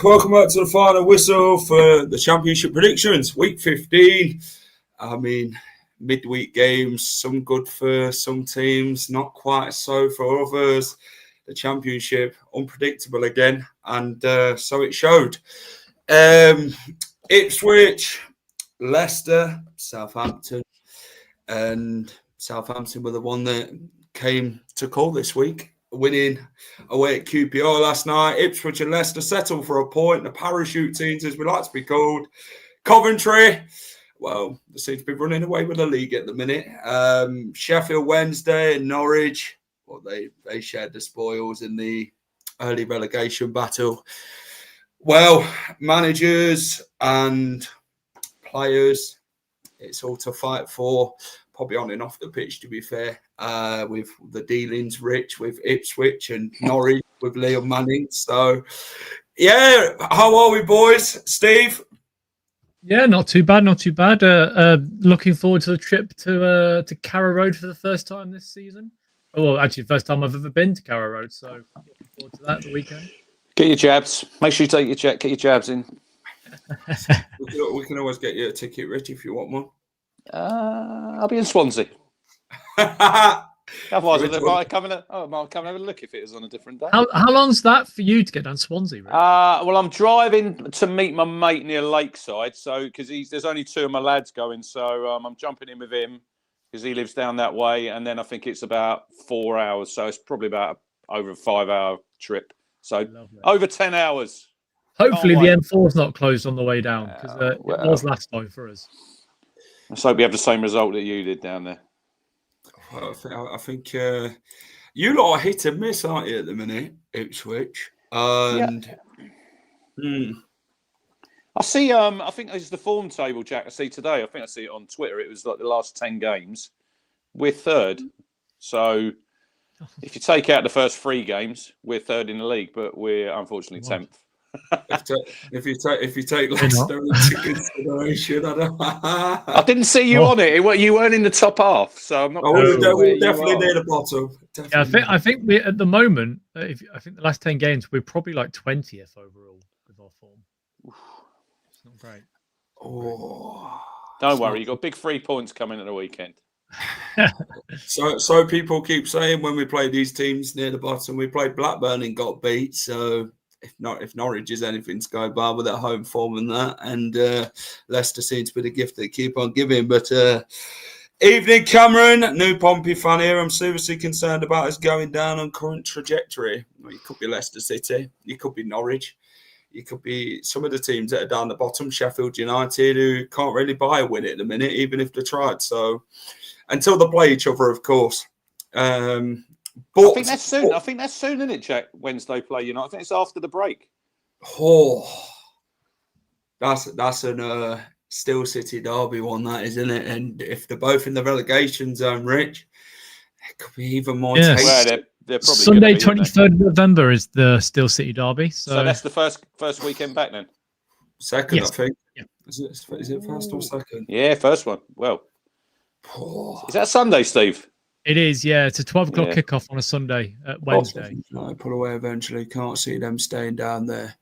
Welcome back to the final whistle for the Championship predictions, week 15. I mean, midweek games, some good for some teams, not quite so for others. The Championship, unpredictable again, and so it showed. Ipswich, Leicester, Southampton, and Southampton were the one that came to call this week, winning away at QPR last night. Ipswich and Leicester settled for a point. The parachute teams, as we like to be called. Coventry, well, they seem to be running away with the league at the minute. Sheffield Wednesday and Norwich, well, they shared the spoils in the early relegation battle. Well, managers and players, it's all to fight for. Probably on and off the pitch, to be fair, with the dealings, Rich, with Ipswich and Norwich with Liam Manning. So, yeah, how are we, boys? Steve? Yeah, not too bad, not too bad. Looking forward to the trip to Carrow Road for the first time this season. Well, actually, first time I've ever been to Carrow Road, so looking forward to that the weekend. Get your jabs. Make sure you take get your jabs in. We can always get you a ticket, Rich, if you want one. I'll be in Swansea. Otherwise, I'll come and have a look if it is on a different day. How long's that for you to get down to Swansea? Really? Well, I'm driving to meet my mate near Lakeside, so because there's only two of my lads going, so I'm jumping in with him because he lives down that way, and then I think it's about 4 hours, so it's probably about over a 5-hour trip, so over 10 hours. Hopefully, the M4's not closed on the way down because it was last time for us. Let's hope we have the same result that you did down there. Well, I think you lot are hit and miss, aren't you, at the minute, Ipswich? And I see. I think it's the form table, Jack. I see today. I think I see it on Twitter. It was like the last 10 games. We're third. So if you take out the first 3 games, we're third in the league, but we're unfortunately 10th. If you take Leicester into consideration, I didn't see you on it. You weren't in the top half, so I'm not. We're definitely near the bottom. Yeah, I think we at the moment. I think the last 10 games we're probably like 20th overall with our form. It's not great. Don't worry, you got big 3 points coming at the weekend. So people keep saying when we play these teams near the bottom, we played Blackburn and got beat. So. If Norwich is anything to go by with that home form and that, and Leicester seems to be the gift they keep on giving. But evening, Cameron, new Pompey fan here. I'm seriously concerned about us going down on current trajectory. Well, you could be Leicester City, you could be Norwich, you could be some of the teams that are down the bottom, Sheffield United, who can't really buy a win at the minute, even if they tried. So until they play each other, of course. But, I think that's soon, isn't it, Jack? Wednesday play United. I think it's after the break. That's an Steel City derby one, that isn't it? And if they're both in the relegation zone, Rich, it could be even more. Yes. Well, they're probably Sunday, 23rd of November is the Steel City derby. So that's the first weekend back then. Second, yes. I think. Yeah. Is it first or second? Yeah, first one. Well, is that Sunday, Steve? It is, yeah. It's a 12 o'clock kickoff on a Sunday at Wednesday. No, pull away eventually. Can't see them staying down there.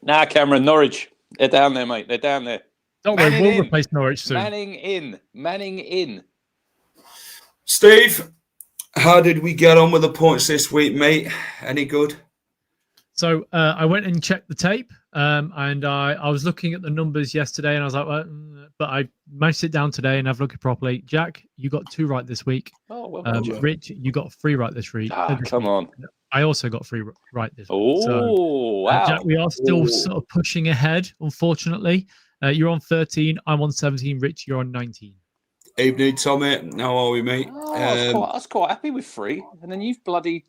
Nah, Cameron, Norwich. They're down there, mate. They're down there. Don't worry, we'll replace Norwich soon. Manning in. Steve, how did we get on with the points this week, mate? Any good? So I went and checked the tape, and I was looking at the numbers yesterday, and I was like, well, but I managed to sit down today and have a look at it properly. Jack, you got 2 right this week. Oh, well, Rich, you got 3 right this week. Come on. I also got 3 right this week. Oh, wow. Jack, we are still sort of pushing ahead, unfortunately. You're on 13. I'm on 17. Rich, you're on 19. Evening, Tommy. How are we, mate? Oh, I was quite happy with 3, and then you've bloody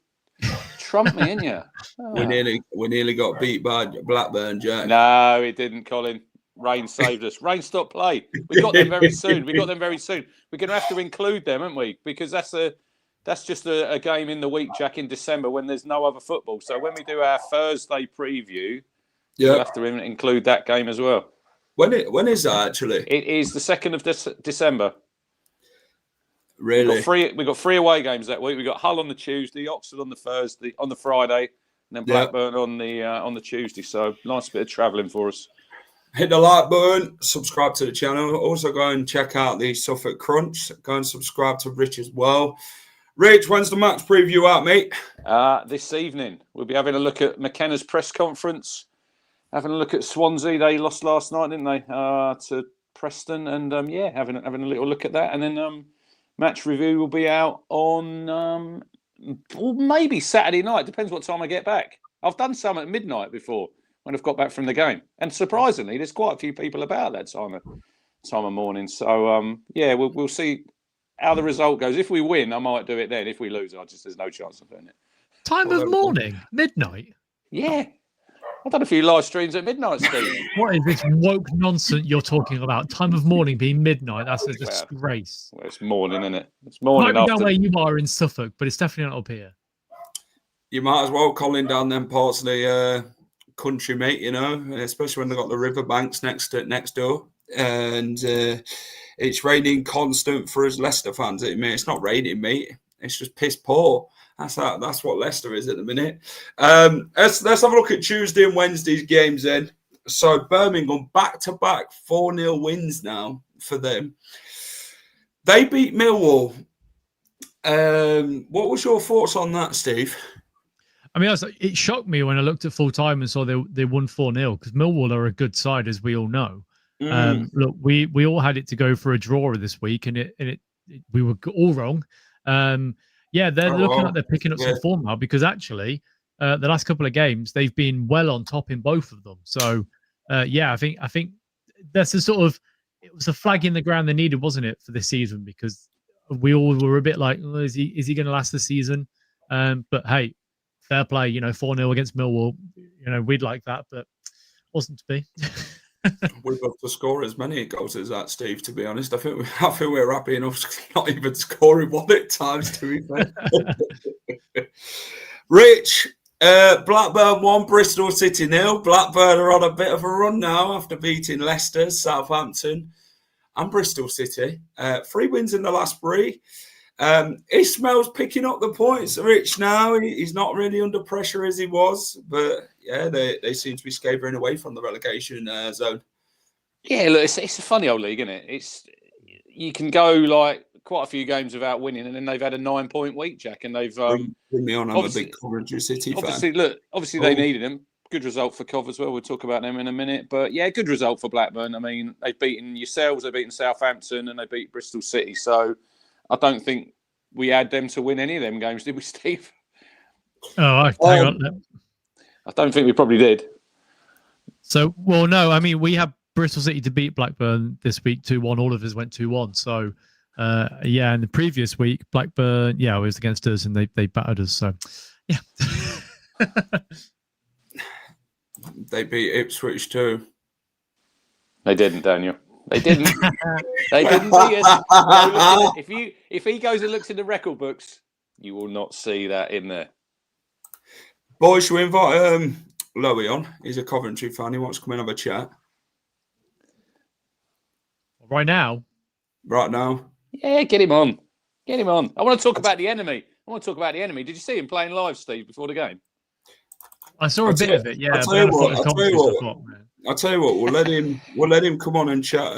trumped me, ain't you? We nearly got beat by Blackburn, Jack. No, it didn't, Colin. Rain saved us. Rain stopped play. We got them very soon. We're going to have to include them, aren't we? Because that's just a game in the week, Jack, in December when there's no other football. So when we do our Thursday preview, we'll have to include that game as well. When is that actually? It is the 2nd of December. Really? We've got 3 away games that week. We've got Hull on the Tuesday, Oxford on the Friday, and then Blackburn on the Tuesday. So nice bit of travelling for us. Hit the like button, subscribe to the channel. Also go and check out the Suffolk Crunch. Go and subscribe to Rich as well. Rich, when's the match preview out, mate? This evening. We'll be having a look at McKenna's press conference. Having a look at Swansea. They lost last night, didn't they? To Preston. And having a little look at that. And then match review will be out on maybe Saturday night. Depends what time I get back. I've done some at midnight before when I've got back from the game. And surprisingly, there's quite a few people about that time of morning. So, we'll see how the result goes. If we win, I might do it then. If we lose, there's no chance of doing it. Time of morning? Midnight? Yeah. I've done a few live streams at midnight, Steve. What is this woke nonsense you're talking about? Time of morning being midnight? That's a disgrace. Well, it's morning, isn't it? It's morning. Might be down where you are in Suffolk, but it's definitely not up here. You might as well call down them parts of the country, mate, you know, and especially when they've got the riverbanks next door. And it's raining constant for us Leicester fans. It's not raining, mate. It's just piss poor. That's what Leicester is at the minute. Let's have a look at Tuesday and Wednesday's games then. So Birmingham back-to-back 4-0 wins now for them. They beat Millwall. What was your thoughts on that, Steve? I mean, it shocked me when I looked at full time and saw they won 4-0 because Millwall are a good side, as we all know. Look, we all had it to go for a draw this week, and we were all wrong. They're looking like they're picking up some form now because actually, the last couple of games they've been well on top in both of them. So, I think that's it was a flag in the ground they needed, wasn't it, for this season? Because we all were a bit like, is he going to last the season? But hey, fair play, 4-0 against Millwall. We'd like that, but wasn't to be. We'd love to score as many goals as that, Steve, to be honest. I think we're happy enough not even scoring one at times, to be fair. Rich, Blackburn 1, Bristol City 0. Blackburn are on a bit of a run now after beating Leicester, Southampton and Bristol City. 3 wins in the last 3. Ismail's picking up the points, Rich, now. He's not really under pressure as he was, but yeah, they seem to be scavering away from the relegation zone. Yeah, look, it's a funny old league, isn't it? You can go like quite a few games without winning, and then they've had a 9-point week, Jack, and they've bring me on. I'm a big Coventry City fan. Obviously they needed him. Good result for Cov as well. We'll talk about them in a minute, but yeah, good result for Blackburn. I mean, they've beaten yourselves, they've beaten Southampton, and they beat Bristol City. So I don't think we had them to win any of them games, did we, Steve? Oh, hang on. I don't think we probably did. So, well, no, I mean, we had Bristol City to beat Blackburn this week 2-1. All of us went 2-1. So, and the previous week, Blackburn, it was against us and they battered us. So, yeah. They beat Ipswich too. They didn't, Daniel. They didn't. They didn't beat us. If he goes and looks in the record books, you will not see that in there. Boys, should we invite Lowy on? He's a Coventry fan. He wants to come in and have a chat. Right now? Yeah, get him on. I want to talk about the enemy. Did you see him playing live, Steve, before the game? I saw a bit of it, yeah. I'll tell you what, we'll let him come on and chat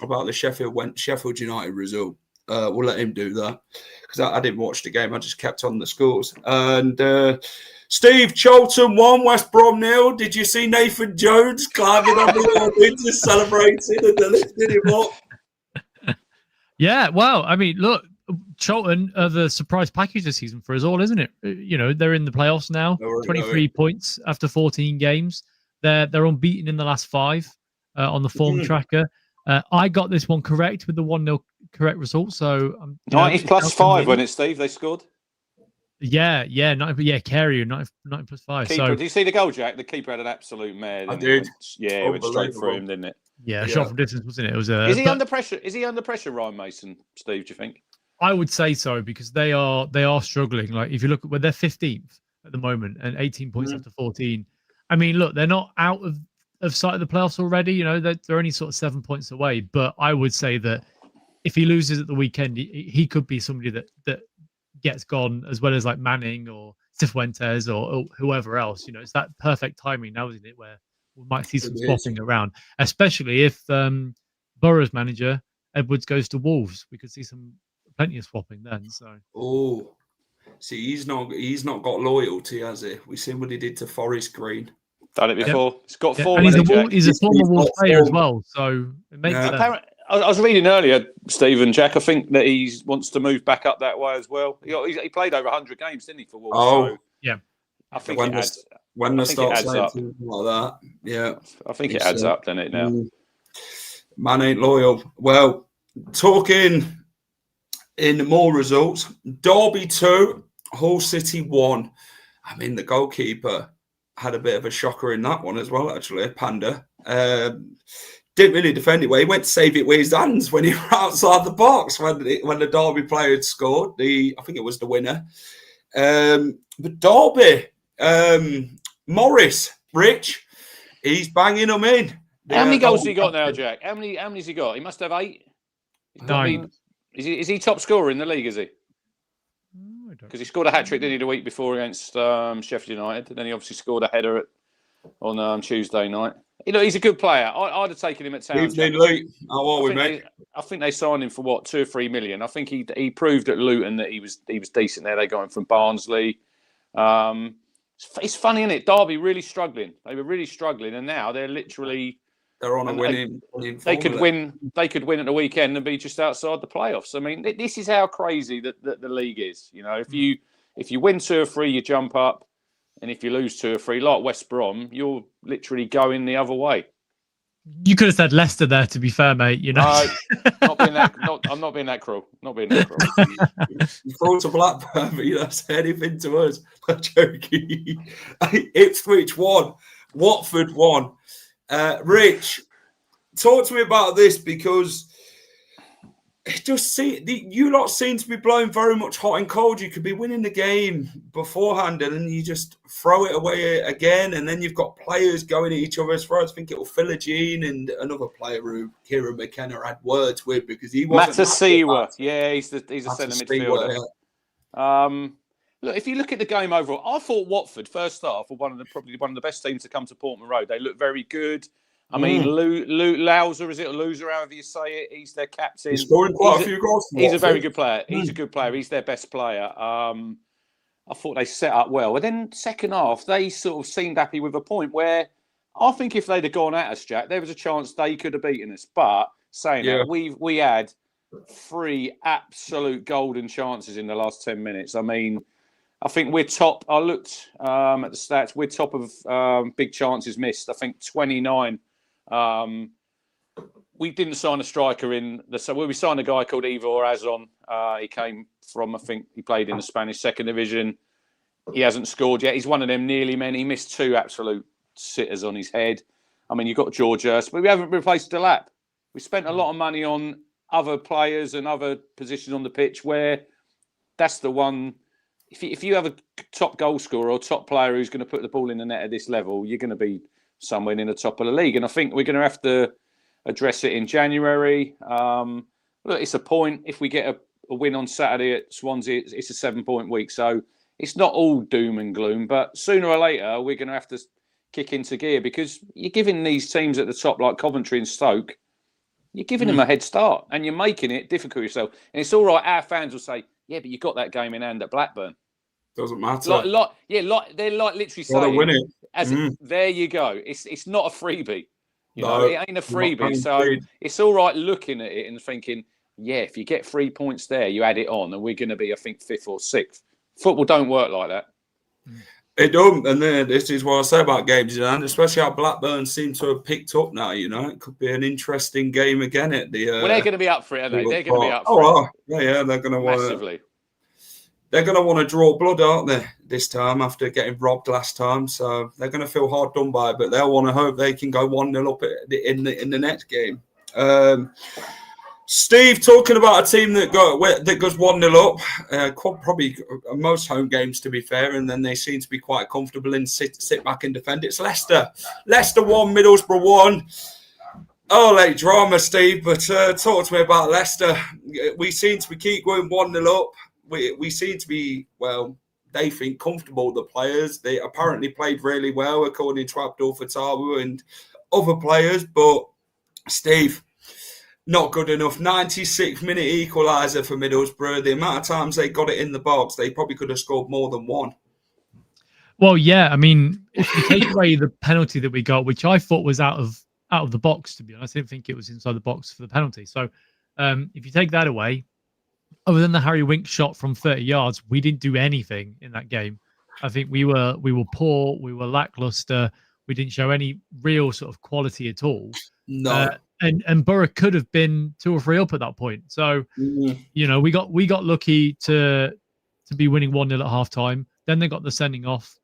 about the Sheffield United result. We'll let him do that because I didn't watch the game. I just kept on the scores. And Steve, Charlton 1, West Brom 0. Did you see Nathan Jones climbing on the winter celebrating and they lifted him up? Yeah, well, I mean, look, Charlton are the surprise package this season for us all, isn't it? They're in the playoffs now, 23 points after 14 games. They're unbeaten in the last 5 on the form tracker. I got this one correct with the 1-0 correct result. So 90 plus 5, wasn't it, Steve? They scored. Yeah, 90, Carey 90 plus 5. Keeper, so did you see the goal, Jack? The keeper had an absolute mare. I did. It went straight through him, didn't it? Yeah, a shot from distance, wasn't it? It was. Is he under pressure? Is he under pressure, Ryan Mason? Steve, do you think? I would say so, because they are struggling. Like, if you look at where they're 15th at the moment and 18 points after 14. I mean, look, they're not out of sight of the playoffs already. They're only sort of 7 points away. But I would say that if he loses at the weekend, he could be somebody that gets gone, as well as like Manning or Cifuentes or whoever else. It's that perfect timing now, isn't it, where we might see some swapping around, especially if Borough's manager Edwards goes to Wolves. We could see plenty of swapping then. So see, he's not got loyalty, has he? We seen what he did to Forest Green. Done it before. Yep. He's got four. And he's a former Wolves player as well, so it makes sense. I was reading earlier, Stephen, Jack, I think that he wants to move back up that way as well. He played over 100 games, didn't he, for Wolves? Oh, so yeah. I think when it adds, when the starts up like that. Yeah. I think it adds up, doesn't it, now? Man ain't loyal. Well, talking in more results, Derby 2, Hull City 1. I mean, the goalkeeper had a bit of a shocker in that one as well, actually, Panda. Didn't really defend it well. He went to save it with his hands when he was outside the box when the Derby player had scored. I think it was the winner. But Derby, Morris, Rich, he's banging them in. How many goals has he got now, Jack? How many has he got? He must have 8. 9. Is he top scorer in the league, is he? Because he scored a hat-trick, didn't he, the week before against Sheffield United. And then he obviously scored a header on Tuesday night. He's a good player. I'd have taken him at Town. Evening, Luke. How are we, mate? I think they signed him for what, 2 or 3 million. I think he proved at Luton that he was decent there. They got him from Barnsley. It's funny, isn't it? Derby really struggling. They were really struggling, and now they're on a winning. They could win. They could win at the weekend and be just outside the playoffs. I mean, this is how crazy that the league is. If you win 2 or 3, you jump up. And if you lose 2 or 3, like West Brom, you're literally going the other way. You could have said Leicester there, to be fair, mate. I'm not being that cruel. Not being that cruel. You throw to Blackburn, but you don't say anything to us. I'm joking. Ipswich 1, Watford 1. Rich, talk to me about this, because you lot seem to be blowing very much hot and cold. You could be winning the game beforehand, and then you just throw it away again, and then you've got players going at each other's throats. I think it was Philogene and another player who Kieran McKenna had words with, because he wasn't. Matasiwa. Yeah, he's a centre midfielder. Yeah. Look, if you look at the game overall, I thought Watford first half were probably one of the best teams to come to Portman Road. They look very good. I mean, Louser, is it a loser, however you say it? He's their captain. He's scoring quite a few goals. He's a very good player. He's a good player. He's their best player. I thought they set up well. And then second half, they sort of seemed happy with a point where I think if they'd have gone at us, Jack, there was a chance they could have beaten us. But saying that, we had 3 absolute golden chances in the last 10 minutes. I mean, I think we're top. I looked at the stats. We're top of big chances missed. I think 29. We didn't sign a striker we signed a guy called Ivor Azon. He came from, I think he played in the Spanish second division. He hasn't scored yet. He's one of them nearly men. He missed 2 absolute sitters on his head. I mean, you've got George Hurst, but we haven't replaced Delap. We spent a lot of money on other players and other positions on the pitch where that's the one. If you have a top goal scorer or top player who's going to put the ball in the net at this level, you're going to be somewhere in the top of the league. And I think we're going to have to address it in January. Look, it's a point. If we get a win on Saturday at Swansea, it's a 7-point week. So it's not all doom and gloom. But sooner or later, we're going to have to kick into gear, because you're giving these teams at the top, like Coventry and Stoke, you're giving them a head start and you're making it difficult for yourself. And it's all right. Our fans will say, yeah, but you got that game in hand at Blackburn. Doesn't matter. They're literally saying, win it. There you go. It's not a freebie. No, it ain't a freebie. So it's all right looking at it and thinking, yeah, if you get 3 points there, you add it on, and we're going to be, I think, 5th or 6th. Football don't work like that. It don't, and then this is what I say about games, and especially how Blackburn seem to have picked up now. It could be an interesting game again at the. Well, they're going to be up for it, aren't they? They're going to be up for it. Yeah, they're going to massively. They're going to want to draw blood, aren't they? This time after getting robbed last time, so they're going to feel hard done by. But they'll want to hope they can go 1-0 up in the next game. Steve, talking about a team that goes 1-0 up, probably most home games to be fair, and then they seem to be quite comfortable and sit back and defend. It's Leicester. Leicester 1, Middlesbrough 1. Oh, late drama, Steve, but talk to me about Leicester. We seem to keep going 1-0 up. We seem to be, they think comfortable, the players. They apparently played really well, according to Abdul Fattah and other players, but Steve, not good enough. 96th-minute equaliser for Middlesbrough. The amount of times they got it in the box, they probably could have scored more than one. Well, yeah. I mean, if you take away the penalty that we got, which I thought was out of the box, to be honest, I didn't think it was inside the box for the penalty. So, if you take that away, other than the Harry Winks shot from 30 yards, we didn't do anything in that game. I think we were poor. We were lackluster. We didn't show any real sort of quality at all. No. And Borough could have been 2 or 3 up at that point. So, we got lucky to be winning 1-0 at half time. Then they got the sending off,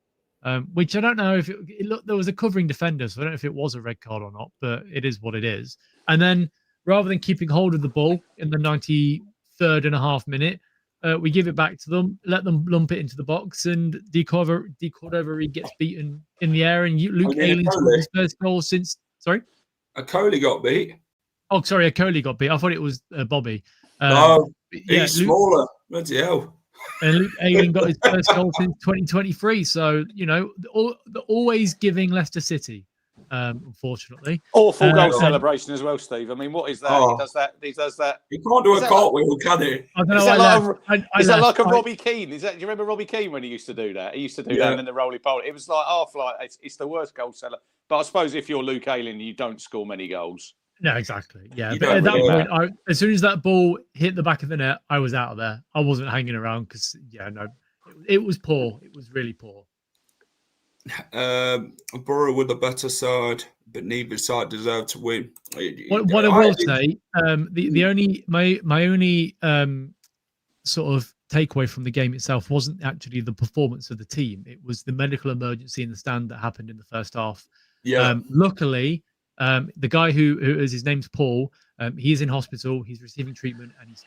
which I don't know if there was a covering defender, so I don't know if it was a red card or not, but it is what it is. And then rather than keeping hold of the ball in the 93rd and a half minute, we give it back to them, let them lump it into the box, and De Cordova gets beaten in the air, and Luke Ayling scored his first goal since. Sorry? Akoli got beat. Oh, sorry, Akoli got beat. I thought it was Bobby. He's smaller. Bloody hell. And Luke Ayling got his first goal since 2023. So, always giving Leicester City, unfortunately. Awful goal celebration as well, Steve. I mean, what is that? He does that. He can't do a cartwheel, can he? I don't know. Is that like a Robbie Keane? Do you remember Robbie Keane when he used to do that? He used to do that in the roly-poly. It was like it's the worst goal celebration. But I suppose if you're Luke Ayling, you don't score many goals. No, exactly. Yeah, but at that point, as soon as that ball hit the back of the net, I was out of there. I wasn't hanging around because, it was poor. It was really poor. Borough with a better side, but neither side deserved to win. What I will say, my only sort of takeaway from the game itself wasn't actually the performance of the team. It was the medical emergency in the stand that happened in the first half. Yeah. Luckily, the guy who is, his name's Paul. He's in hospital. He's receiving treatment, and he's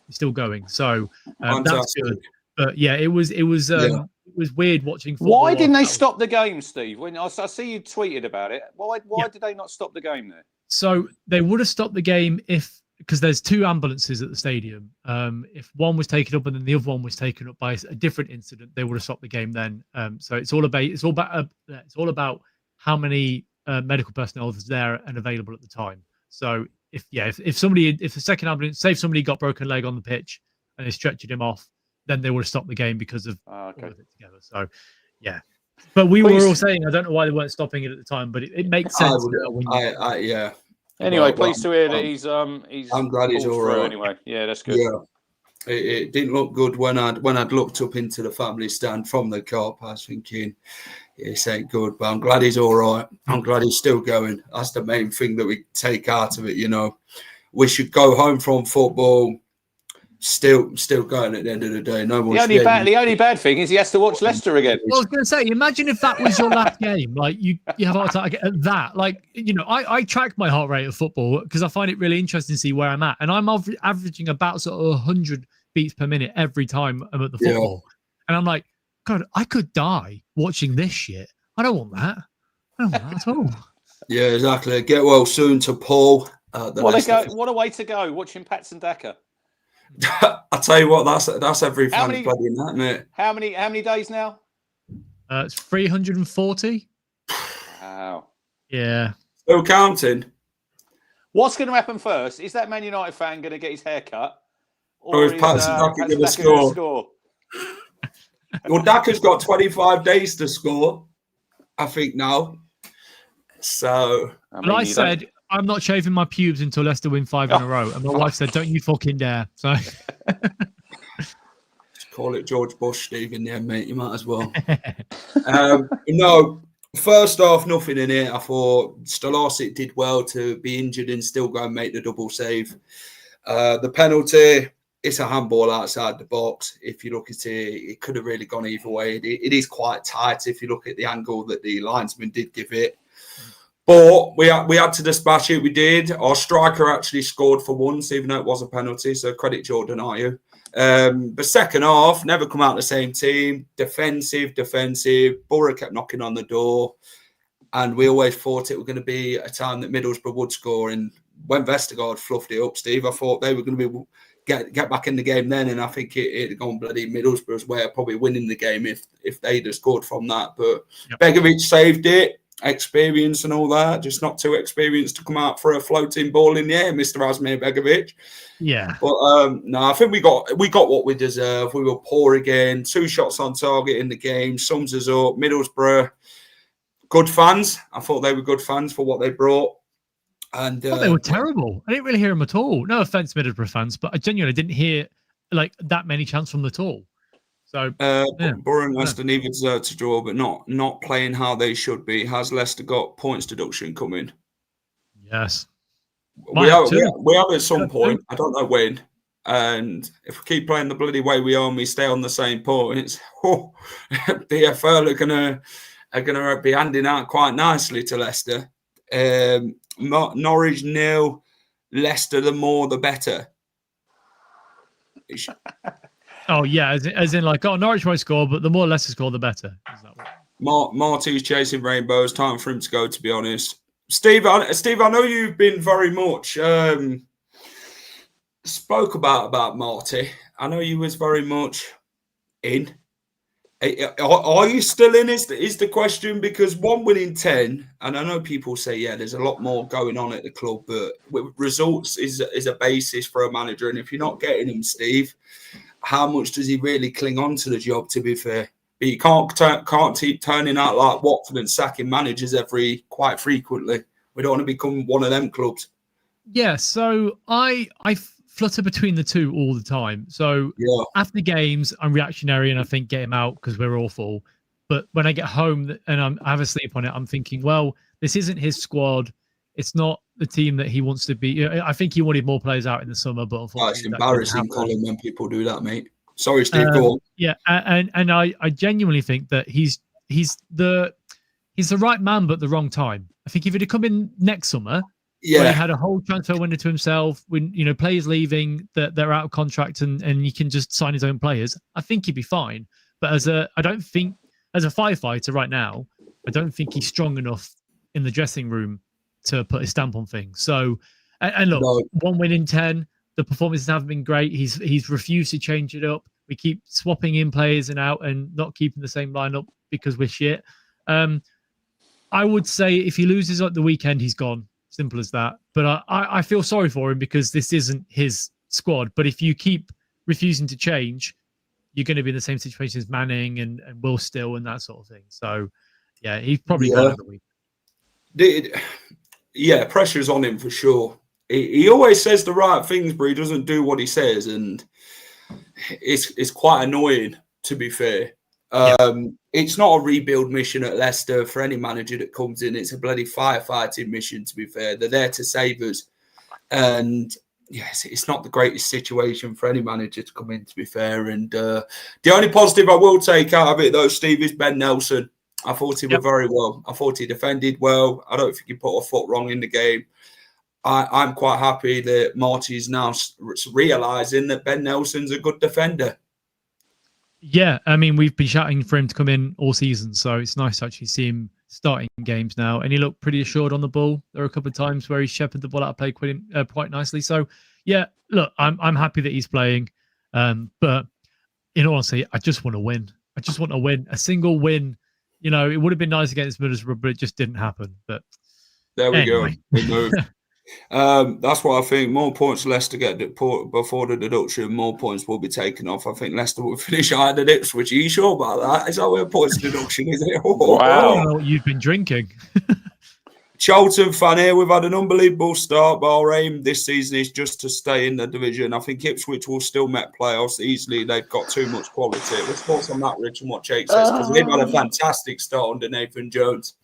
still going. So that's good. But yeah, it was weird watching football. Why didn't they stop the game, Steve? When I see you tweeted about it, why did they not stop the game there? So they would have stopped the game because there's 2 ambulances at the stadium. If one was taken up and then the other one was taken up by a different incident, they would have stopped the game then. So it's all about how many medical personnel was there and available at the time. So if the second ambulance, say if somebody got broken leg on the pitch and they stretched him off, then they would have stopped the game because of all of it together. So yeah. But we were all saying, I don't know why they weren't stopping it at the time, but it makes sense. Yeah. Anyway, pleased to hear that he's. I'm glad he's all right. Anyway, yeah, that's good. Yeah, it didn't look good when I'd looked up into the family stand from the car. I was thinking, this ain't good, but I'm glad he's all right. I'm glad he's still going. That's the main thing that we take out of it. We should go home from football. Still going at the end of the day. No more. The only bad thing is he has to watch Leicester again. Well, I was going to say, imagine if that was your last game. Like you have a heart attack at that. Like I track my heart rate of football because I find it really interesting to see where I'm at, and I'm averaging about sort of 100 beats per minute every time I'm at the football, and I'm like, God, I could die watching this shit. I don't want that. I don't want that at all. Yeah, exactly. Get well soon to Paul. What a way to go watching Patson Daka. I tell you what, that's every fan bloody night, mate. How many days now? It's 340. Wow. Yeah. Still counting. What's going to happen first? Is that Man United fan going to get his hair cut? Or is Patson Daka going to score? Well, Daka's got 25 days to score, I think now. So, I said I'm not shaving my pubes until Leicester win 5 in a row, and my wife said, "Don't you fucking dare!" So, Call it George Bush, Steve, in the end, mate. You might as well. No, first off, nothing in it. I thought Stolarczyk did well to be injured and still go and make the double save. The penalty, it's a handball outside the box. If you look at it, it could have really gone either way. It is quite tight if you look at the angle that the linesman did give it. But we had to dispatch it. We did. Our striker actually scored for once, even though it was a penalty. So credit Jordan, are you? But second half, never come out the same team. Defensive. Borough kept knocking on the door. And we always thought it was going to be a time that Middlesbrough would score. And when Vestergaard fluffed it up, Steve, I thought they were going to be get back in the game then. And I think it had gone bloody Middlesbrough's way of probably winning the game if they'd have scored from that. But Begovic saved it. Experience and all that, just not too experienced to come out for a floating ball in the air, Mr. Asmir Begovic. Yeah. But no, I think we got what we deserve. We were poor again. 2 shots on target in the game. Sums us up. Middlesbrough, good fans. I thought they were good fans for what they brought. And they were terrible. I didn't really hear them at all. No offense, Middlesbrough fans, but I genuinely didn't hear like that many chants from them at all. So Borough and Leicester needed to draw, but not playing how they should be. Has Leicester got points deduction coming? Yes. We have at some point. I don't know when. And if we keep playing the bloody way we are and we stay on the same points, DFL are gonna be handing out quite nicely to Leicester. Norwich 0, Leicester the more the better. Oh yeah, as in like, Norwich won't score, but the more Leicester score, the better. Is that what? Marty's chasing rainbows. Time for him to go, to be honest. Steve, I know you've been very much spoke about Marty. I know you was very much in. Are you still in? Is the question, because 1 win in 10, and I know people say, yeah, there's a lot more going on at the club, but results is a basis for a manager, and if you're not getting them, Steve, how much does he really cling on to the job, to be fair? But you can't keep turning out like Watford and sacking managers quite frequently. We don't want to become one of them clubs. Yeah, so I flutter between the two all the time. So after games, I'm reactionary and I think get him out because we're awful. But when I get home and I have a sleep on it, I'm thinking, well, this isn't his squad. It's not the team that he wants to be. I think he wanted more players out in the summer, but unfortunately, it's embarrassing, Colin, when people do that, mate. Sorry, Steve. Go on. Yeah, and I genuinely think that he's the right man, but the wrong time. I think if he'd have come in next summer, when he had a whole transfer window to himself, when players leaving that they're out of contract and he can just sign his own players, I think he'd be fine. But as a firefighter right now, I don't think he's strong enough in the dressing room to put his stamp on things. So, and look, 1 win in 10. The performances haven't been great. He's refused to change it up. We keep swapping in players and out and not keeping the same lineup because we're shit. I would say if he loses at the weekend, he's gone. Simple as that. But I feel sorry for him because this isn't his squad. But if you keep refusing to change, you're going to be in the same situation as Manning and Will Still and that sort of thing. So, yeah, he's probably gone at the weekend. Pressure's on him for sure. He always says the right things, but he doesn't do what he says, and it's quite annoying, to be fair. It's not a rebuild mission at Leicester for any manager that comes in. It's a bloody firefighting mission, to be fair. They're there to save us. And yes, it's not the greatest situation for any manager to come in, to be fair. And the only positive I will take out of it, though, Steve, is Ben Nelson. I thought he was very well. I thought he defended well. I don't think he put a foot wrong in the game. I'm quite happy that Marty's now realising that Ben Nelson's a good defender. Yeah, I mean, we've been shouting for him to come in all season, so it's nice to actually see him starting games now. And he looked pretty assured on the ball. There were a couple of times where he shepherded the ball out of play quite nicely. So, yeah, look, I'm happy that he's playing. But in all honesty, I just want to win. I just want to win. A single win. It would have been nice against Middlesbrough, but it just didn't happen. But there we go. We moved. That's what I think. More points Leicester get before the deduction, more points will be taken off. I think Leicester will finish higher than Ipswich. Are you sure about that? Is that where points deduction is? Wow. You've been drinking. Charlton fan here. We've had an unbelievable start, but our aim this season is just to stay in the division. I think Ipswich will still make playoffs easily. They've got too much quality. Let's thoughts on that, Rich, and what Jake says, because they've had a fantastic start under Nathan Jones.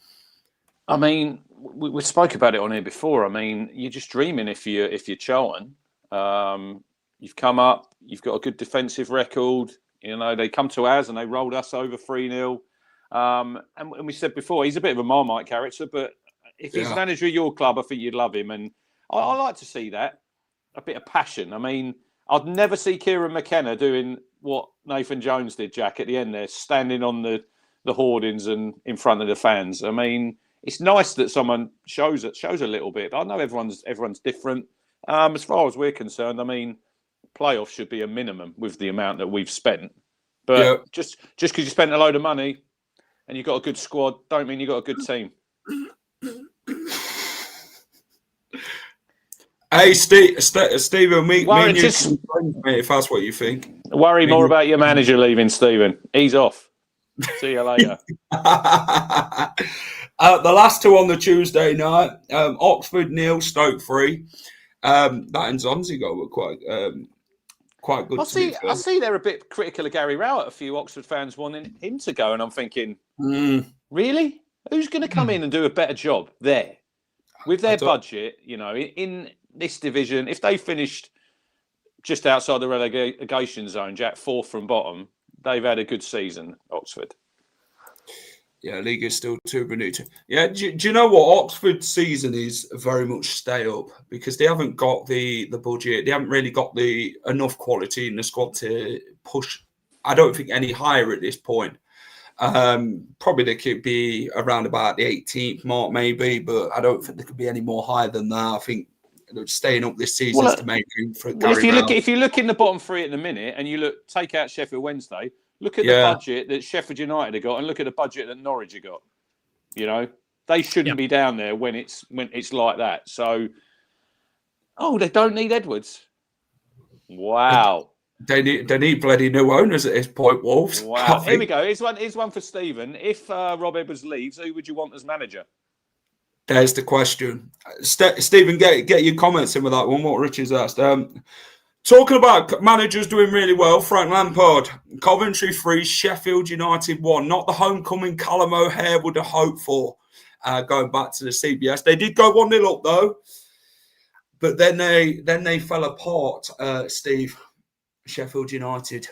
I mean, we spoke about it on here before. I mean, you're just dreaming if you're Charlton. You've come up. You've got a good defensive record. You know, they come to ours and they rolled us over 3-0. And we said before, he's a bit of a Marmite character, but if he's manager of your club, I think you'd love him. And I like to see that, a bit of passion. I mean, I'd never see Kieran McKenna doing what Nathan Jones did, Jack, at the end there, standing on the hoardings and in front of the fans. I mean, it's nice that someone shows a little bit. But I know everyone's different. As far as we're concerned, I mean, playoffs should be a minimum with the amount that we've spent. But just because you spent a load of money and you've got a good squad, don't mean you've got a good team. Hey, Stephen, me and you, if that's what you think. Worry more about your manager leaving, Stephen. He's off. See you later. The last two on the Tuesday night, Oxford 0, Stoke 3. That and Zonzi goal were quite good. I see they're a bit critical of Gary Rowett. A few Oxford fans wanting him to go, and I'm thinking, really? Who's going to come in and do a better job there? With their budget, you know, in this division, if they finished just outside the relegation zone, Jack, fourth from bottom, they've had a good season, Oxford. Yeah, league is still too minute. Yeah, do you know what? Oxford's season is very much stay up because they haven't got the budget. They haven't really got the enough quality in the squad to push, I don't think, any higher at this point. Probably they could be around about the 18th mark, maybe, but I don't think they could be any more higher than that. I think staying up this season is to make room for Gary Rowett. If you look in the bottom three at the minute and you take out Sheffield Wednesday, look at the budget that Sheffield United have got and look at the budget that Norwich have got. You know, they shouldn't be down there when it's like that. So, they don't need Edwards. Wow. They need bloody new owners at this point, Wolves. Wow. Here we go. Here's one for Stephen. If Rob Edwards leaves, who would you want as manager? There's the question. Stephen, get your comments in with that one, what Richard's asked. Talking about managers doing really well, Frank Lampard, Coventry 3, Sheffield United 1. Not the homecoming Callum O'Hare would have hoped for going back to the CBS. They did go 1-0 up, though. But then they fell apart, Steve. Sheffield United.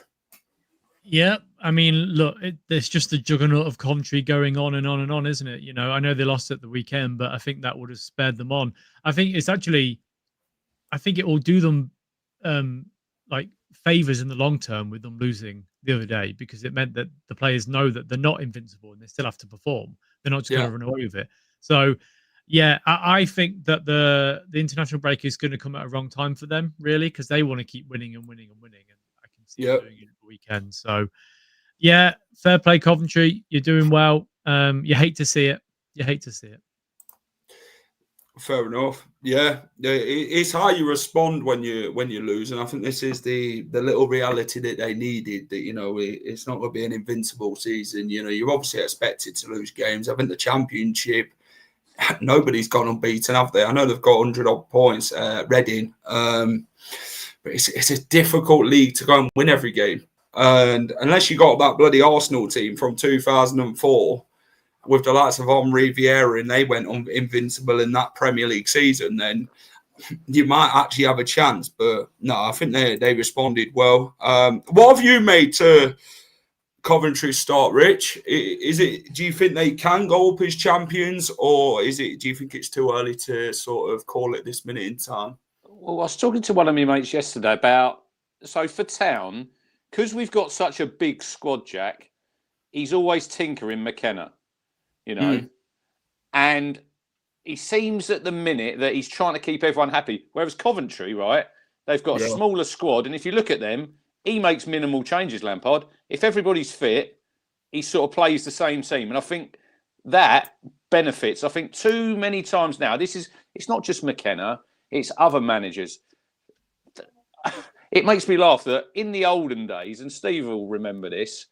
Yeah, I mean, look, there's just the juggernaut of Coventry going on and on and on, isn't it? You know, I know they lost at the weekend, but I think that would have spared them on. I think it will do them like favours in the long term with them losing the other day, because it meant that the players know that they're not invincible and they still have to perform. They're not just going to run away with it. So, yeah, I think that the international break is going to come at a wrong time for them, really, because they want to keep winning and winning and winning. And I can see them doing it at the weekend. So, yeah, fair play, Coventry. You're doing well. You hate to see it. Fair enough. Yeah, it's how you respond when you lose, and I think this is the little reality that they needed. That, you know, it's not going to be an invincible season. You know, you're obviously expected to lose games. I think the Championship, nobody's gone unbeaten, have they? I know they've got 100 odd points, Reading, but it's a difficult league to go and win every game. And unless you got that bloody Arsenal team from 2004 with the likes of Henri Vieira and they went invincible in that Premier League season, then you might actually have a chance. But no, I think they responded well. What have you made to Coventry start, Rich? Do you think they can go up as champions, or do you think it's too early to sort of call it this minute in time? Well, I was talking to one of my mates yesterday about, so for Town, because we've got such a big squad, Jack, he's always tinkering McKenna, you know, and he seems at the minute that he's trying to keep everyone happy. Whereas Coventry, right, they've got a smaller squad, and if you look at them, he makes minimal changes, Lampard. If everybody's fit, he sort of plays the same team. And I think that benefits. I think too many times now, it's not just McKenna, it's other managers. It makes me laugh that in the olden days, and Steve will remember this,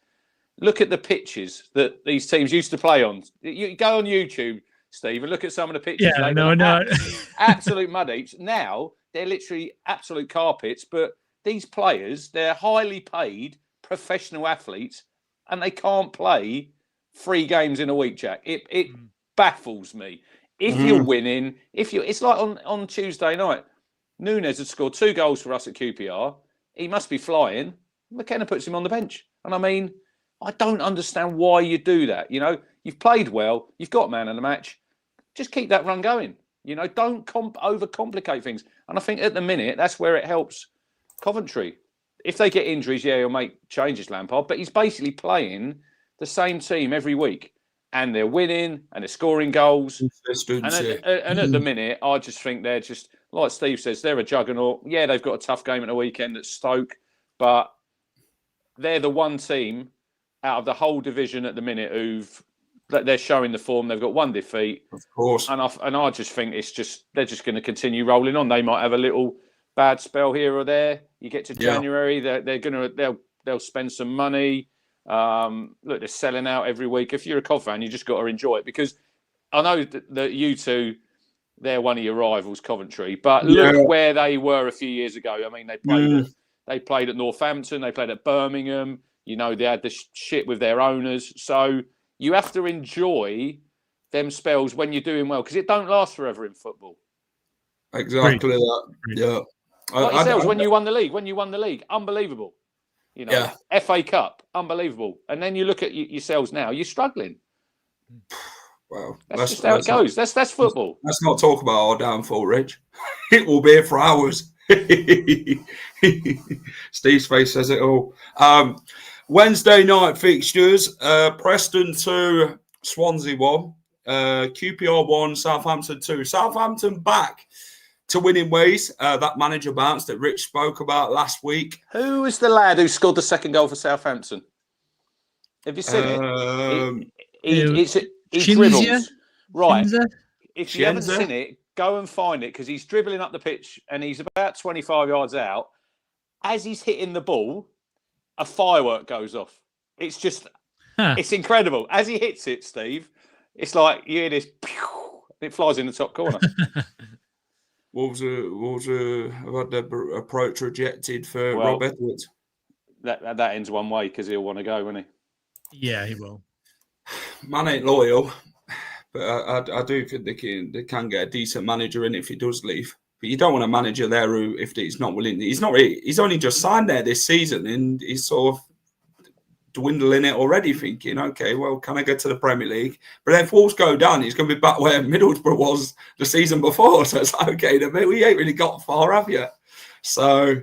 look at the pitches that these teams used to play on. You go on YouTube, Steve, and look at some of the pictures. Yeah, no. Absolute mud heaps. Now they're literally absolute carpets. But these players, they're highly paid professional athletes, and they can't play 3 games in a week, Jack. It baffles me. If you're winning, it's like on Tuesday night, Nunes had scored 2 goals for us at QPR. He must be flying. McKenna puts him on the bench. And I mean, I don't understand why you do that. You know, you've played well. You've got man of the match. Just keep that run going. You know, don't overcomplicate things. And I think at the minute, that's where it helps Coventry. If they get injuries, yeah, he'll make changes, Lampard. But he's basically playing the same team every week. And they're winning and they're scoring goals. And at the minute, I just think they're just, like Steve says, they're a juggernaut. Yeah, they've got a tough game at the weekend at Stoke. But they're the one team out of the whole division at the minute they're showing the form. They've got 1 defeat, of course, and I just think they're just going to continue rolling on. They might have a little bad spell here or there. You get to January, they'll spend some money. Look, they're selling out every week. If you're a Cov fan, you just got to enjoy it, because I know that you two, they're one of your rivals, Coventry, but look where they were a few years ago. I mean, they played at Northampton, they played at Birmingham. You know, they had the shit with their owners. So you have to enjoy them spells when you're doing well, because it don't last forever in football. Exactly that. Yeah. Like yourselves, when you won the league, unbelievable. You know, FA Cup, unbelievable. And then you look at yourselves now, you're struggling. Well, that's just how it goes. That's football. Let's not talk about our downfall, Rich. It will be here for hours. Steve's face says it all. Wednesday night fixtures: Preston 2, Swansea 1, QPR 1, Southampton 2. Southampton back to winning ways. That manager bounce that Rich spoke about last week. Who was the lad who scored the second goal for Southampton? Have you seen it? He dribbles. Right. If you haven't seen it, go and find it, because he's dribbling up the pitch and he's about 25 yards out. As he's hitting the ball, a firework goes off. It's just, it's incredible. As he hits it, Steve, it's like you hear this, pew, it flies in the top corner. Wolves have had their approach rejected for Rob Edwards. That ends one way, because he'll want to go, won't he? Yeah, he will. Man ain't loyal, but I do think they can get a decent manager in if he does leave. But you don't want a manager there who, if he's not willing, he's only just signed there this season, and he's sort of dwindling it already, thinking, okay, well, can I get to the Premier League? But then if Wolves go down, he's going to be back where Middlesbrough was the season before. So it's like, okay, we ain't really got far, have you? So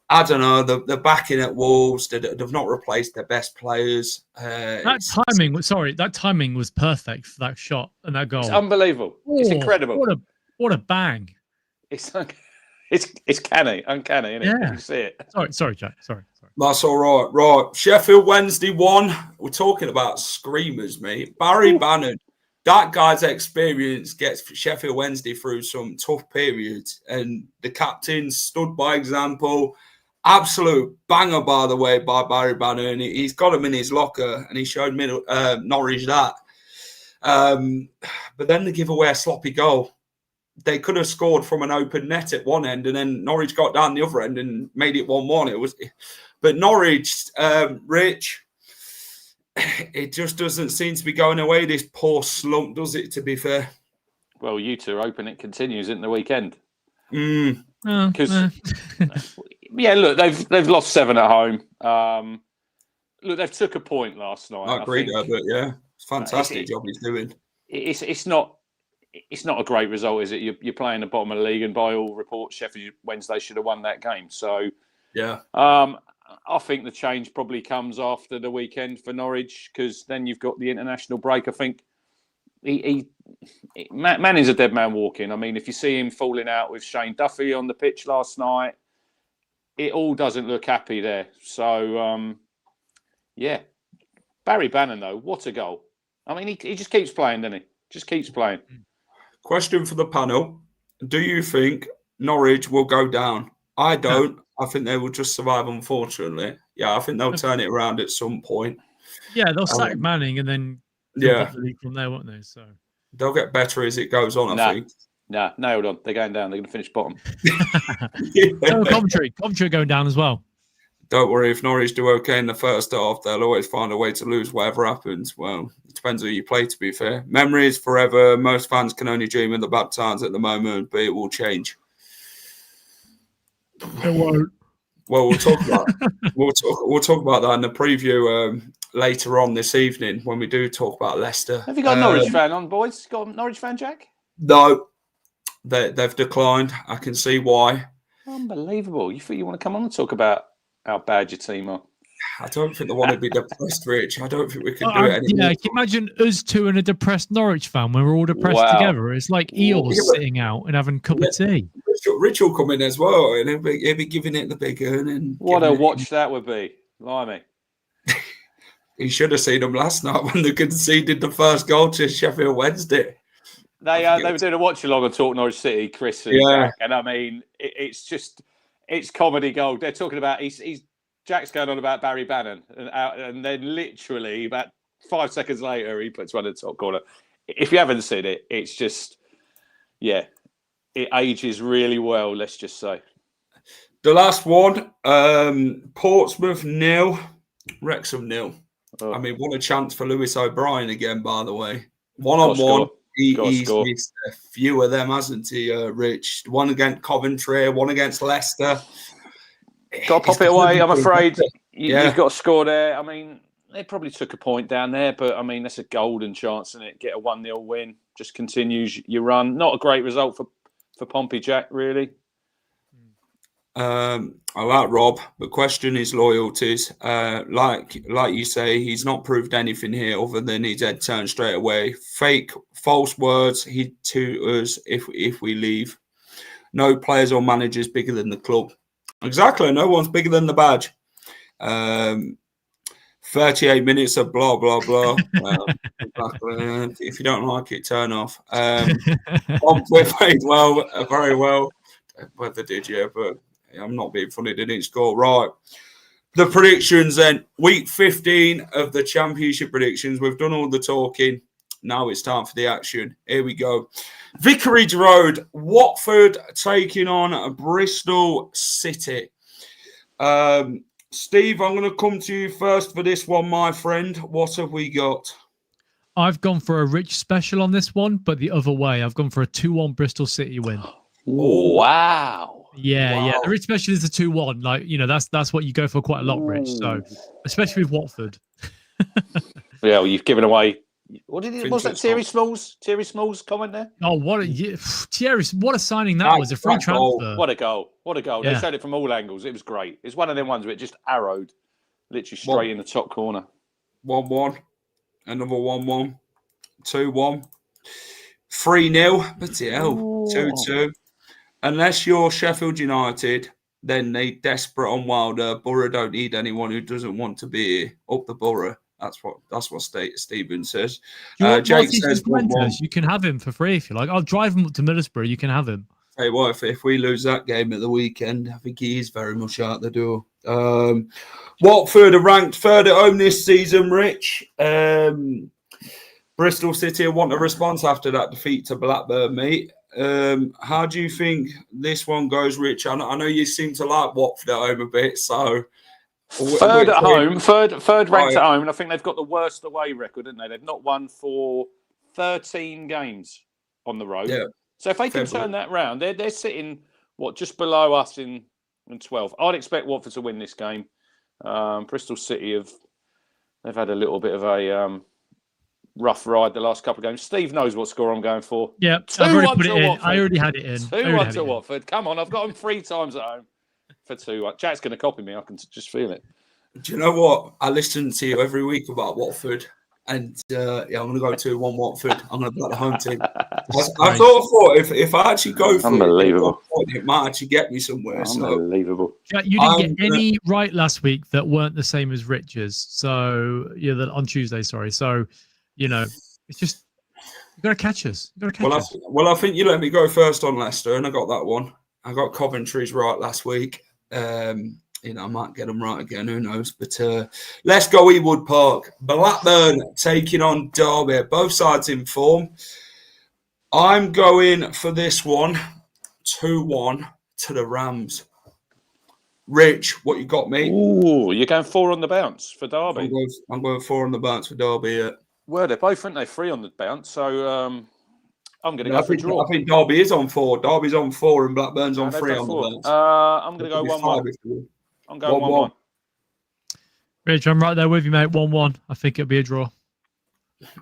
I don't know. The backing at Wolves, they've not replaced their best players. That timing was perfect for that shot and that goal. It's unbelievable. It's incredible. What a bang! It's uncanny, isn't it? Yeah. You see it. Sorry, Jack. Sorry. That's all right. Right. Sheffield Wednesday 1. We're talking about screamers, mate. Barry Bannon. That guy's experience gets Sheffield Wednesday through some tough periods, and the captain stood by example. Absolute banger, by the way, by Barry Bannon. He's got him in his locker, and he showed Norwich that. But then they give away a sloppy goal. They could have scored from an open net at one end, and then Norwich got down the other end and made it 1-1. But Norwich, Rich, it just doesn't seem to be going away, this poor slump, does it, to be fair? Well, you two are hoping it continues in the weekend. Because yeah, look, they've lost 7 at home. Look, they've took a point last night. I agree there, but yeah, it's a fantastic job he's doing. It's not a great result, is it? You're playing the bottom of the league, and by all reports, Sheffield Wednesday should have won that game. So yeah, I think the change probably comes after the weekend for Norwich, because then you've got the international break. I think Manning's a dead man walking. I mean, if you see him falling out with Shane Duffy on the pitch last night, it all doesn't look happy there. So yeah, Barry Bannon though, what a goal! I mean, he just keeps playing, doesn't he? Just keeps playing. Question for the panel: do you think Norwich will go down? I don't. I think they will just survive, unfortunately. Yeah, I think they'll turn it around at some point. Yeah, they'll sack Manning and then the league from there, won't they? So They'll get better as it goes on, I think. Nah, nailed on. They're going down. They're going to finish bottom. Oh, Coventry are going down as well. Don't worry, if Norwich do okay in the first half, they'll always find a way to lose whatever happens. Well, it depends who you play, to be fair. Memory is forever. Most fans can only dream of the bad times at the moment, but it will change. It won't. Well, we'll talk about that in the preview later on this evening when we do talk about Leicester. Have you got a Norwich fan on, boys? Got a Norwich fan, Jack? No, they've declined. I can see why. Unbelievable. You think you want to come on and talk about how bad your team are? I don't think they want to be depressed, Rich. I don't think we can do it anymore. Yeah, can you imagine us two and a depressed Norwich fan when we're all depressed together? It's like eels sitting out and having a cup of tea. Rich will come in as well, and he'll be giving it the big earn. And what a watch that would be. Blimey. He should have seen them last night when they conceded the first goal to Sheffield Wednesday. They were doing a watch along on Talk Norwich City, Chris and Jack, and I mean, it's comedy gold. They're talking about Jack's going on about Barry Bannon, and then literally about 5 seconds later, he puts one in the top corner. If you haven't seen it, it's just, it ages really well, let's just say. The last one, Portsmouth 0, Wrexham 0. Oh. I mean, what a chance for Lewis O'Brien again, by the way. One-on-one. He's missed a few of them, hasn't he, Rich? One against Coventry, one against Leicester. Got to pop it away, I'm afraid. You've got to score there. I mean, they probably took a point down there, but I mean, that's a golden chance, isn't it? Get a 1-0 win. Just continues your run. Not a great result for Pompey, Jack, really. I like Rob, but question his loyalties. Like you say, he's not proved anything here other than his head turned straight away. Fake, false words to us if we leave. No players or managers bigger than the club. Exactly, no one's bigger than the badge. 38 minutes of blah, blah, blah. Exactly. If you don't like it, turn off. Pompey played well, very well. Whether did you, but I'm not being funny, they didn't score. Right. The predictions then. Week 15 of the Championship predictions. We've done all the talking. Now it's time for the action. Here we go. Vicarage Road, Watford taking on Bristol City. Steve, I'm going to come to you first for this one, my friend. What have we got? I've gone for a Rich special on this one, but the other way. I've gone for a 2-1 Bristol City win. Wow. Yeah. The Rich special is a 2-1. Like, that's what you go for quite a lot, Rich. So, especially with Watford. Yeah, well, you've given away. What was that? Thierry Smalls comment there? Oh, Thierry! What a signing that was! A free transfer. What a goal! Yeah. They showed it from all angles. It was great. It's one of them ones where it just arrowed, literally straight in the top corner. 1-1, another 1-1, 2-1, 3-0. Bloody hell, 2-2. Unless you're Sheffield United, then they desperate on Wilder. Borough don't need anyone who doesn't want to be here. Up the Borough. That's what Stephen says. Jake says you can have him for free if you like. I'll drive him up to Middlesbrough. You can have him. Hey, what if we lose that game at the weekend? I think he is very much out the door. Watford are ranked third at home this season, Rich. Bristol City want a response after that defeat to Blackburn, mate. How do you think this one goes, Rich? I know you seem to like Watford at home a bit, so... Third at home, third ranked at home, and I think they've got the worst away record, haven't they? They've not won for 13 games on the road. Yeah. So if they can turn that round, they're sitting just below us in 12. I'd expect Watford to win this game. Bristol City they've had a little bit of a rough ride the last couple of games. Steve knows what score I'm going for. Yeah, I've already put it in. Watford. I already had it in. 2-1 to Watford. Come on, I've got them 3 times at home. For 2-1. Jack's going to copy me. I can just feel it. Do you know what? I listen to you every week about Watford, and I'm going to go 2-1 Watford. I'm going to back the home team. I thought if I actually go for it might actually get me somewhere. Unbelievable. Jack, you didn't get any right last week that weren't the same as Rich's. So on Tuesday, sorry. So it's just you got to catch us. I think you let me go first on Leicester, and I got that one. I got Coventry's right last week. I might get them right again. Who knows? But let's go Ewood Park. Blackburn taking on Derby. Both sides in form. I'm going for this one, 2-1 to the Rams. Rich, what you got, mate? Ooh, you're going 4 on the bounce for Derby. I'm going 4 on the bounce for Derby. Yeah. Well, they're both, aren't they? 3 on the bounce. So I'm going to go for a draw. I think Derby is on 4. Derby's on 4 and Blackburn's on 3 on the bounce. I'm going to go 1-1. I'm going 1-1. Rich, I'm right there with you, mate. 1-1. I think it'll be a draw.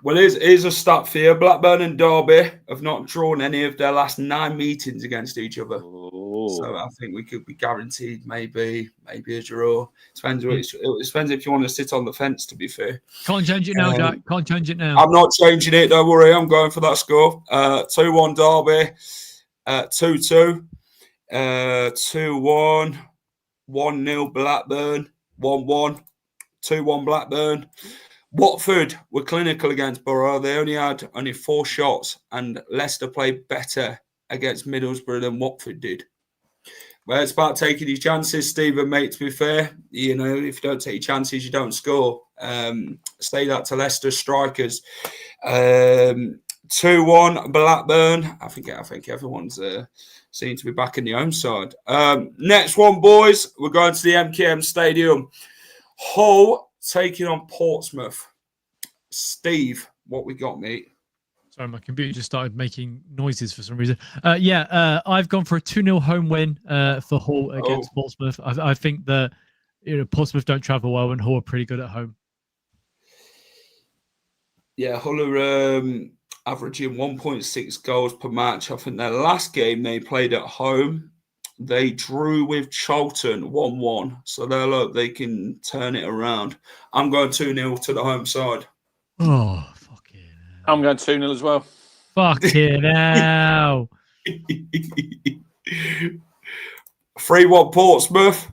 Well, here's a stat for you. Blackburn and Derby have not drawn any of their last 9 meetings against each other. Oh. So I think we could be guaranteed maybe a draw. It depends if you want to sit on the fence, to be fair. Can't change it now, Jack. Can't change it now. I'm not changing it. Don't worry. I'm going for that score. 2-1 Derby. 2-2. 2-1. 1-0 Blackburn. 1-1. 2-1 Blackburn. Watford were clinical against Borough. They only had 4 shots, and Leicester played better against Middlesbrough than Watford did. Well, it's about taking your chances, Stephen, mate, to be fair. You know, if you don't take your chances, you don't score. Say that to Leicester strikers. 2-1 Blackburn. I think everyone's seems to be back in the home side. Next one, boys. We're going to the MKM Stadium. Hull taking on Portsmouth. Steve, what we got, mate? Sorry, my computer just started making noises for some reason. I've gone for a 2-0 home win for Hull against Portsmouth. I think that Portsmouth don't travel well and Hull are pretty good at home. Yeah, Hull are averaging 1.6 goals per match. I think their last game they played at home, they drew with Charlton 1-1. So they can turn it around. I'm going 2-0 to the home side. Oh, fucking hell. I'm going 2-0 as well. Fucking hell. 3-1 Portsmouth.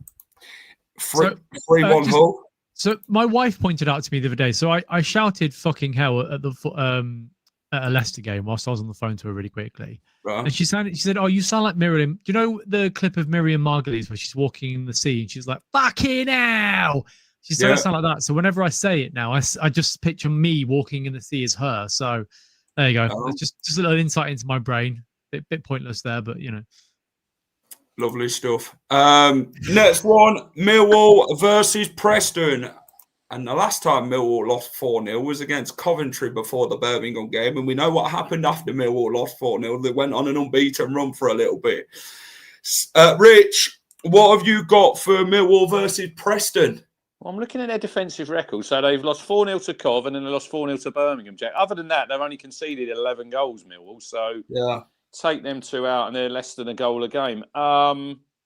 3-1 Hull. So my wife pointed out to me the other day. So I shouted fucking hell at a Leicester game whilst I was on the phone to her really quickly. Right. And she said, "Oh, you sound like Miriam. Do you know the clip of Miriam Margolyes where she's walking in the sea and she's like, fucking hell." She said, "I sound like that." So whenever I say it now, I just picture me walking in the sea as her. So there you go. It's just a little insight into my brain. Bit pointless there, but you know. Lovely stuff. Next one, Millwall versus Preston. And the last time Millwall lost 4-0 was against Coventry before the Birmingham game. And we know what happened after Millwall lost 4-0. They went on an unbeaten run for a little bit. Rich, what have you got for Millwall versus Preston? Well, I'm looking at their defensive record. So they've lost 4-0 to Cov and then they lost 4-0 to Birmingham, Jack. Other than that, they've only conceded 11 goals, Millwall. So take them 2 out and they're less than a goal a game.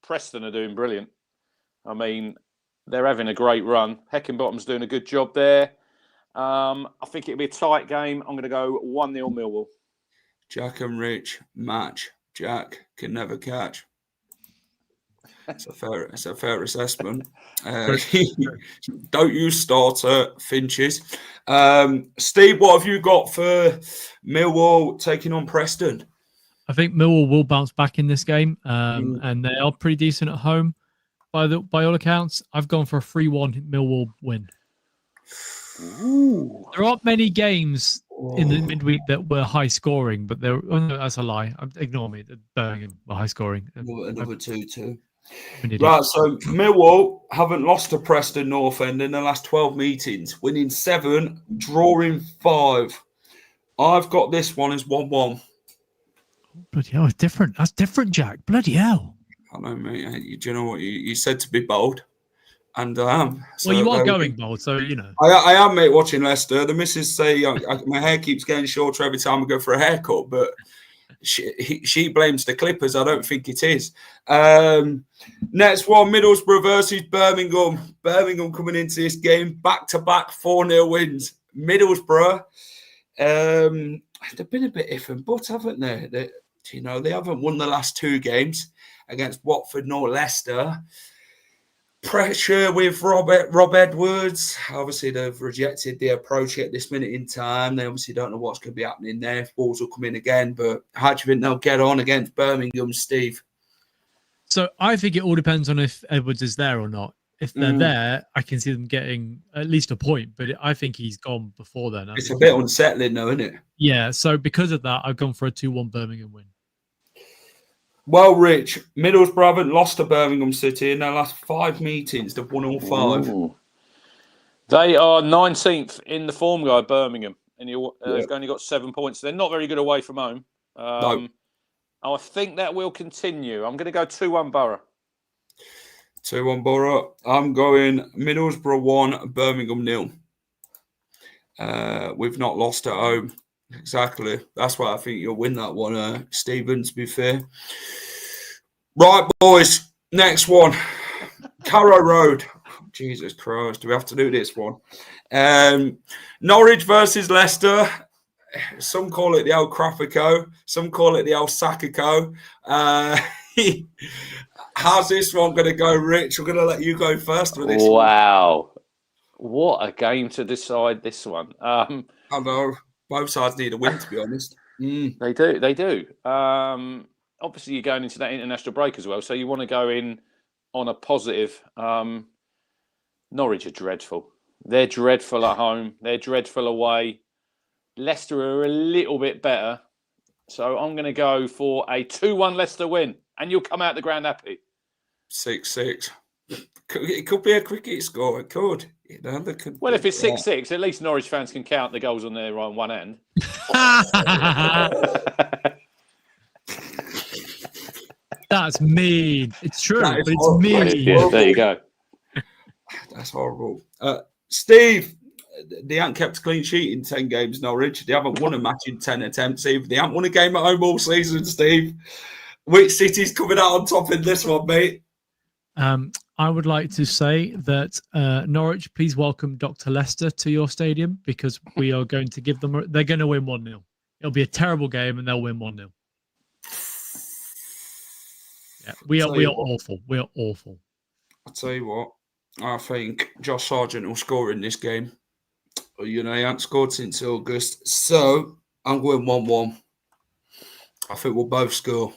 Preston are doing brilliant. I mean, they're having a great run. Heckingbottom's doing a good job there. I think it'll be a tight game. I'm going to go 1-0 Millwall. Jack and Rich match. Jack can never catch. It's a fair assessment. Don't use starter Finches. Steve, what have you got for Millwall taking on Preston? I think Millwall will bounce back in this game, and they are pretty decent at home. By all accounts, I've gone for a 3-1 Millwall win. Ooh. There aren't many games in the midweek that were high scoring, but no, that's a lie. Ignore me. Birmingham were high scoring. Another 2-2. Right, so Millwall haven't lost to Preston North End in the last 12 meetings, winning 7, drawing 5. I've got this one as 1-1. Bloody hell, it's different. That's different, Jack. Bloody hell. I know, mate. Do you know what? You said to be bold, and I am. So well, you are going bold, so you know. I am, mate, watching Leicester. The missus say my hair keeps getting shorter every time I go for a haircut, but she blames the Clippers. I don't think it is. Next one, Middlesbrough versus Birmingham. Birmingham coming into this game, back-to-back 4-0 wins. Middlesbrough, they've been a bit iffy, but haven't they? They haven't won the last 2 games against Watford nor Leicester. Pressure with Rob Edwards. Obviously, they've rejected the approach at this minute in time. They obviously don't know what's going to be happening there. If balls will come in again. But how do you think they'll get on against Birmingham, Steve? So I think it all depends on if Edwards is there or not. if they're there, I can see them getting at least a point. But I think he's gone before then. It's a bit unsettling, though, isn't it? Yeah. So because of that, I've gone for a 2-1 Birmingham win. Well, Rich, Middlesbrough haven't lost to Birmingham City in their last 5 meetings. They've won all 5. Ooh. They are 19th in the form guide, Birmingham, and they've only got 7 points. They're not very good away from home. No. I think that will continue. I'm going to go 2-1 Borough. 2-1 Borough. I'm going Middlesbrough 1, Birmingham 0. We've not lost at home. Exactly. That's why I think you'll win that one, Stephen, to be fair. Right, boys. Next one. Carrow Road. Jesus Christ. Do we have to do this one? Norwich versus Leicester. Some call it the old Crappico. Some call it the old Sakiko. How's this one going to go, Rich? We're going to let you go first with this one. Wow. What a game to decide this one. I know. Both sides need a win, to be honest. They do. Obviously, you're going into that international break as well, so you want to go in on a positive. Norwich are dreadful. They're dreadful at home. They're dreadful away. Leicester are a little bit better. So I'm going to go for a 2-1 Leicester win, and you'll come out the ground happy. 6-6. It could be a cricket score. It could. Well, if it's 6-6, at least Norwich fans can count the goals on their one hand. That's mean. It's true, but it's horrible. mean. Yeah, there you go. That's horrible. Steve, they haven't kept a clean sheet in 10 games, Norwich. They haven't won a match in 10 attempts either. They haven't won a game at home all season, Steve. Which city's coming out on top in this one, mate? I would like to say that Norwich, please welcome Dr. Leicester to your stadium because we are going to give them. They're going to win 1-0. It'll be a terrible game, and they'll win 1-0. Yeah, we are awful. We are awful. I'll tell you what. I think Josh Sargent will score in this game. You know, he hasn't scored since August, so I'm going 1-1. I think we'll both score.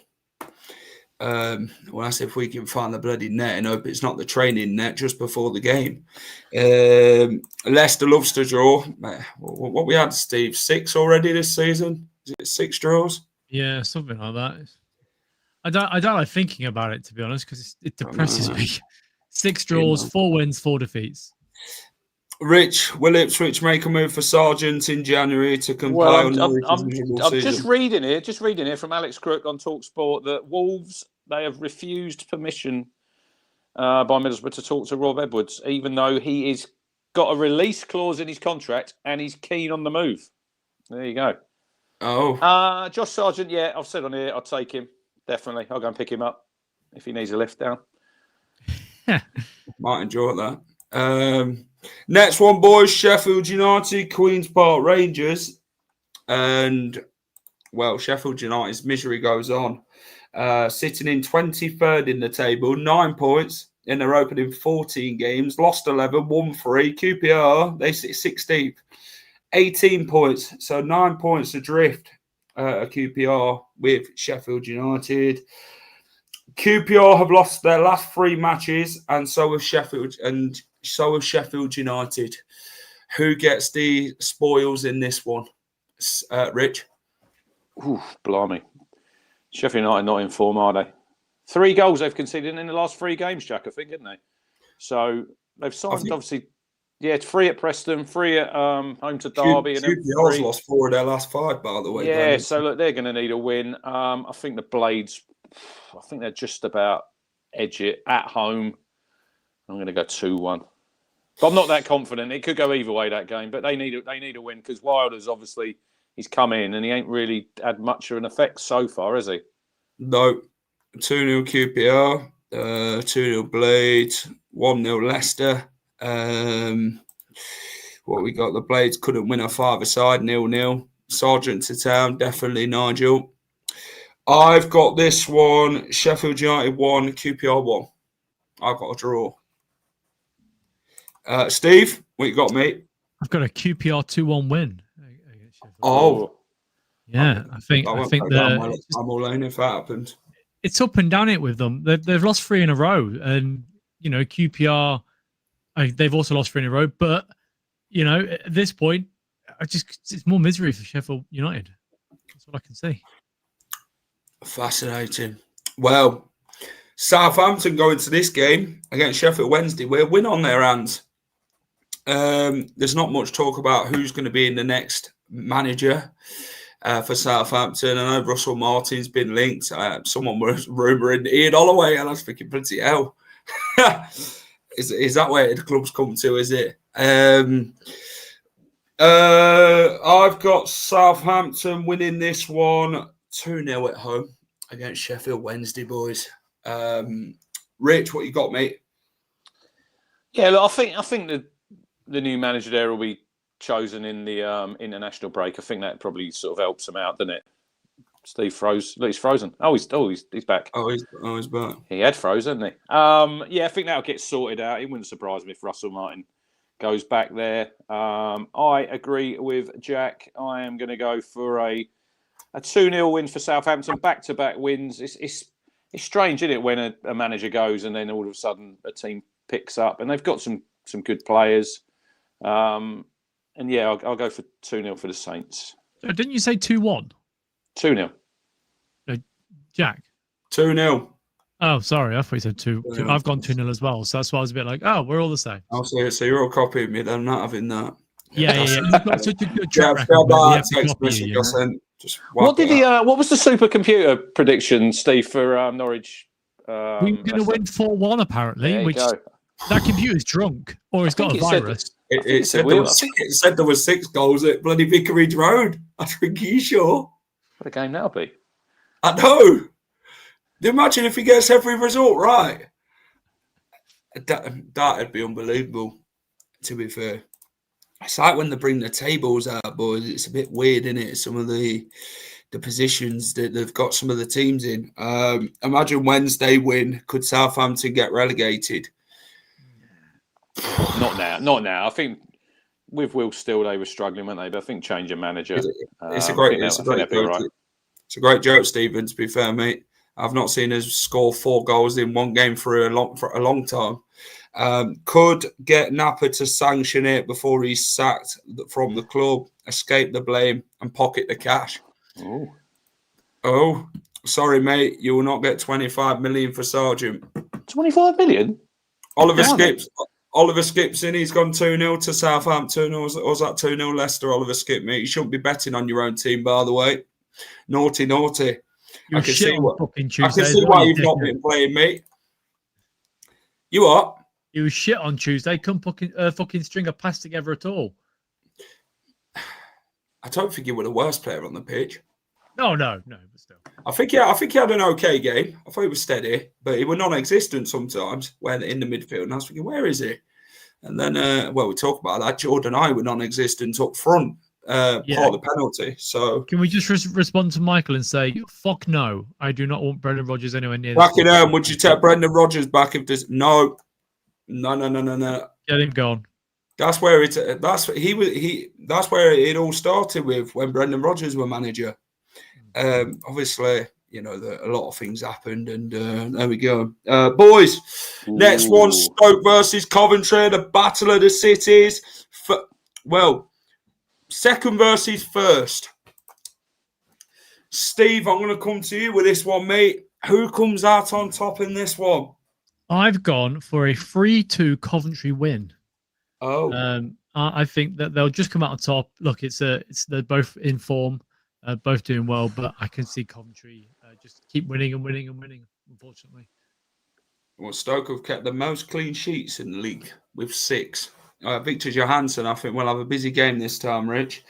When I say if we can find the bloody net and hope it's not the training net just before the game. Leicester loves to draw. What we had, Steve? 6 already this season? Is it 6 draws? Yeah, something like that. I don't like thinking about it, to be honest, because it depresses me. 6 draws, 4 wins, 4 defeats. Rich, will Ipswich make a move for Sargent in January to comply? Well, I'm just reading here from Alex Crook on TalkSport that Wolves, they have refused permission by Middlesbrough to talk to Rob Edwards, even though he is got a release clause in his contract and he's keen on the move. There you go. Oh. Josh Sargent, yeah, I've said on here, I'll take him. Definitely. I'll go and pick him up if he needs a lift down. Might enjoy that. Next one, boys, Sheffield United, Queen's Park Rangers. And, well, Sheffield United's misery goes on. Sitting in 23rd in the table, 9 points in their opening 14 games. Lost 11, won 3. QPR, they sit 16th. 18 points, so 9 points adrift at QPR with Sheffield United. QPR have lost their last 3 matches, and so have Sheffield United. Who gets the spoils in this one? Rich? Ooh, blimey. Sheffield United not in form, are they? 3 goals they've conceded in the last 3 games, Jack, I think, haven't they? So they've signed, obviously, it's 3 at Preston, 3 at home to Derby. QPR's lost 4 of their last 5, by the way. Yeah, Brandon. So look, they're going to need a win. I think the Blades, I think they're just about edge it at home. I'm going to go 2-1. But I'm not that confident. It could go either way, that game. But they need a win because Wilder's obviously, he's come in and he ain't really had much of an effect so far, has he? No. 2-0 QPR, 2-0 Blades, 1-0 Leicester. What we got? The Blades couldn't win a 5-a-side, 0-0. Sargent to town, definitely Nigel. I've got this one, Sheffield United 1, QPR 1. I've got a draw. Steve, what you got, mate? I've got a QPR 2-1 win. Oh. Yeah, I think I'm all in if that happens. It's up and down it with them. They've lost 3 in a row, and you know QPR they've also lost 3 in a row. But at this point, it's more misery for Sheffield United. That's what I can see. Fascinating. Well, Southampton go into this game against Sheffield Wednesday. We're win on their hands. There's not much talk about who's going to be in the next manager for Southampton. I know Russell Martin's been linked. Someone was rumouring Ian Holloway, and I was thinking, bloody hell. Is that where the club's come to, is it? I've got Southampton winning this one 2-0 at home against Sheffield Wednesday, boys. Rich, what you got, mate? Yeah, look, I think the new manager there will be chosen in the international break. I think that probably sort of helps him out, doesn't it? Steve froze. Look, he's frozen. He's back. He's back. He had frozen, hasn't he? Yeah, I think that'll get sorted out. It wouldn't surprise me if Russell Martin goes back there. I agree with Jack. I am going to go for a 2-0 win for Southampton. Back-to-back wins. It's strange, isn't it, when a manager goes and then all of a sudden a team picks up, and they've got some good players. And yeah, I'll go for 2-0 for the Saints. Didn't you say 2-1? 2-0. Jack? 2-0. Oh, sorry. I thought you said 2. I've gone 2-0 as well. So that's why I was a bit like, oh, we're all the same. I'll say so you're all copying me. I'm not having that. Yeah. You've got such a good track record. What was the supercomputer prediction, Steve, for Norwich? We're going to win 4-1, apparently, which that computer's drunk or it's got a virus. It said there was 6 goals at bloody Vicarage Road. I think, are you sure? What a game that'll be. I know. Imagine if he gets every result right. That'd be unbelievable, to be fair. It's like when they bring the tables out, boys. It's a bit weird, isn't it? Some of the positions that they've got some of the teams in. Imagine Wednesday win. Could Southampton get relegated? Not now. I think with Will Steele, they were struggling, weren't they? But I think change of manager. It's a great joke, Stephen, to be fair, mate. I've not seen us score 4 goals in one game for a long time. Could get Napa to sanction it before he's sacked from the club, escape the blame, and pocket the cash. Oh, sorry, mate. You will not get 25 million for Sargent. 25 million? Oliver Skip's in. He's gone 2-0 to Southampton. Or was that 2-0 Leicester, Oliver Skip, mate? You shouldn't be betting on your own team, by the way. Naughty. I can see why you've not been playing, mate. You what? You was shit on Tuesday. Couldn't fucking string a pass together at all. I don't think you were the worst player on the pitch. No, but still. I think he had an okay game. I thought he was steady, but he was non-existent sometimes when in the midfield. And I was thinking, where is he? And then, we talk about that. Jordan I were non-existent up front. Part of the penalty. So can we just respond to Michael and say, fuck no, I do not want Brendan Rodgers anywhere near back in would you take Brendan Rodgers back if there's no. Get him gone. That's where that's where it all started with when Brendan Rodgers were manager. Obviously, a lot of things happened, and there we go. Boys, next one, Stoke versus Coventry, the battle of the cities. Second versus first. Steve, I'm going to come to you with this one, mate. Who comes out on top in this one? I've gone for a 3-2 Coventry win. I think that they'll just come out on top. Look, they're both in form, both doing well, but I can see Coventry just keep winning, unfortunately. Well, Stoke have kept the most clean sheets in the league with 6. Victor Johansson, I think, will have a busy game this time, Rich.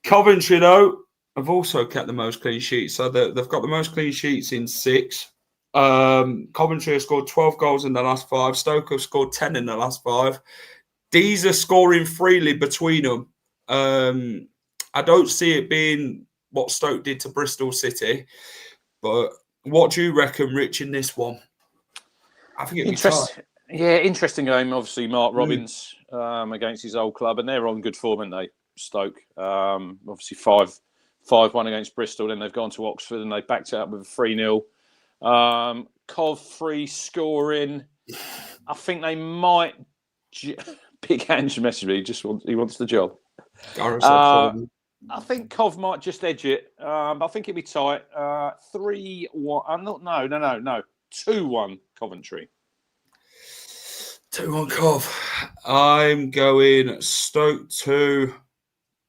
Coventry, though, have also kept the most clean sheets. So they've got the most clean sheets in 6. Coventry have scored 12 goals in the last 5. Stoke have scored 10 in the last 5. These are scoring freely between them. I don't see it being what Stoke did to Bristol City. But what do you reckon, Rich, in this one? I think it'd be tight. Yeah, interesting game. Obviously, Mark Robbins against his old club, and they're on good form, aren't they? Stoke. Obviously, 5-1 against Bristol. Then they've gone to Oxford and they backed it up with a 3-0. Cov free scoring. I think they might Big Ange messaged me. He wants the job. Gareth I think Cov might just edge it. I think it'd be tight. 3-1. No. 2-1 Coventry. 2-1 Cov. I'm going Stoke 2,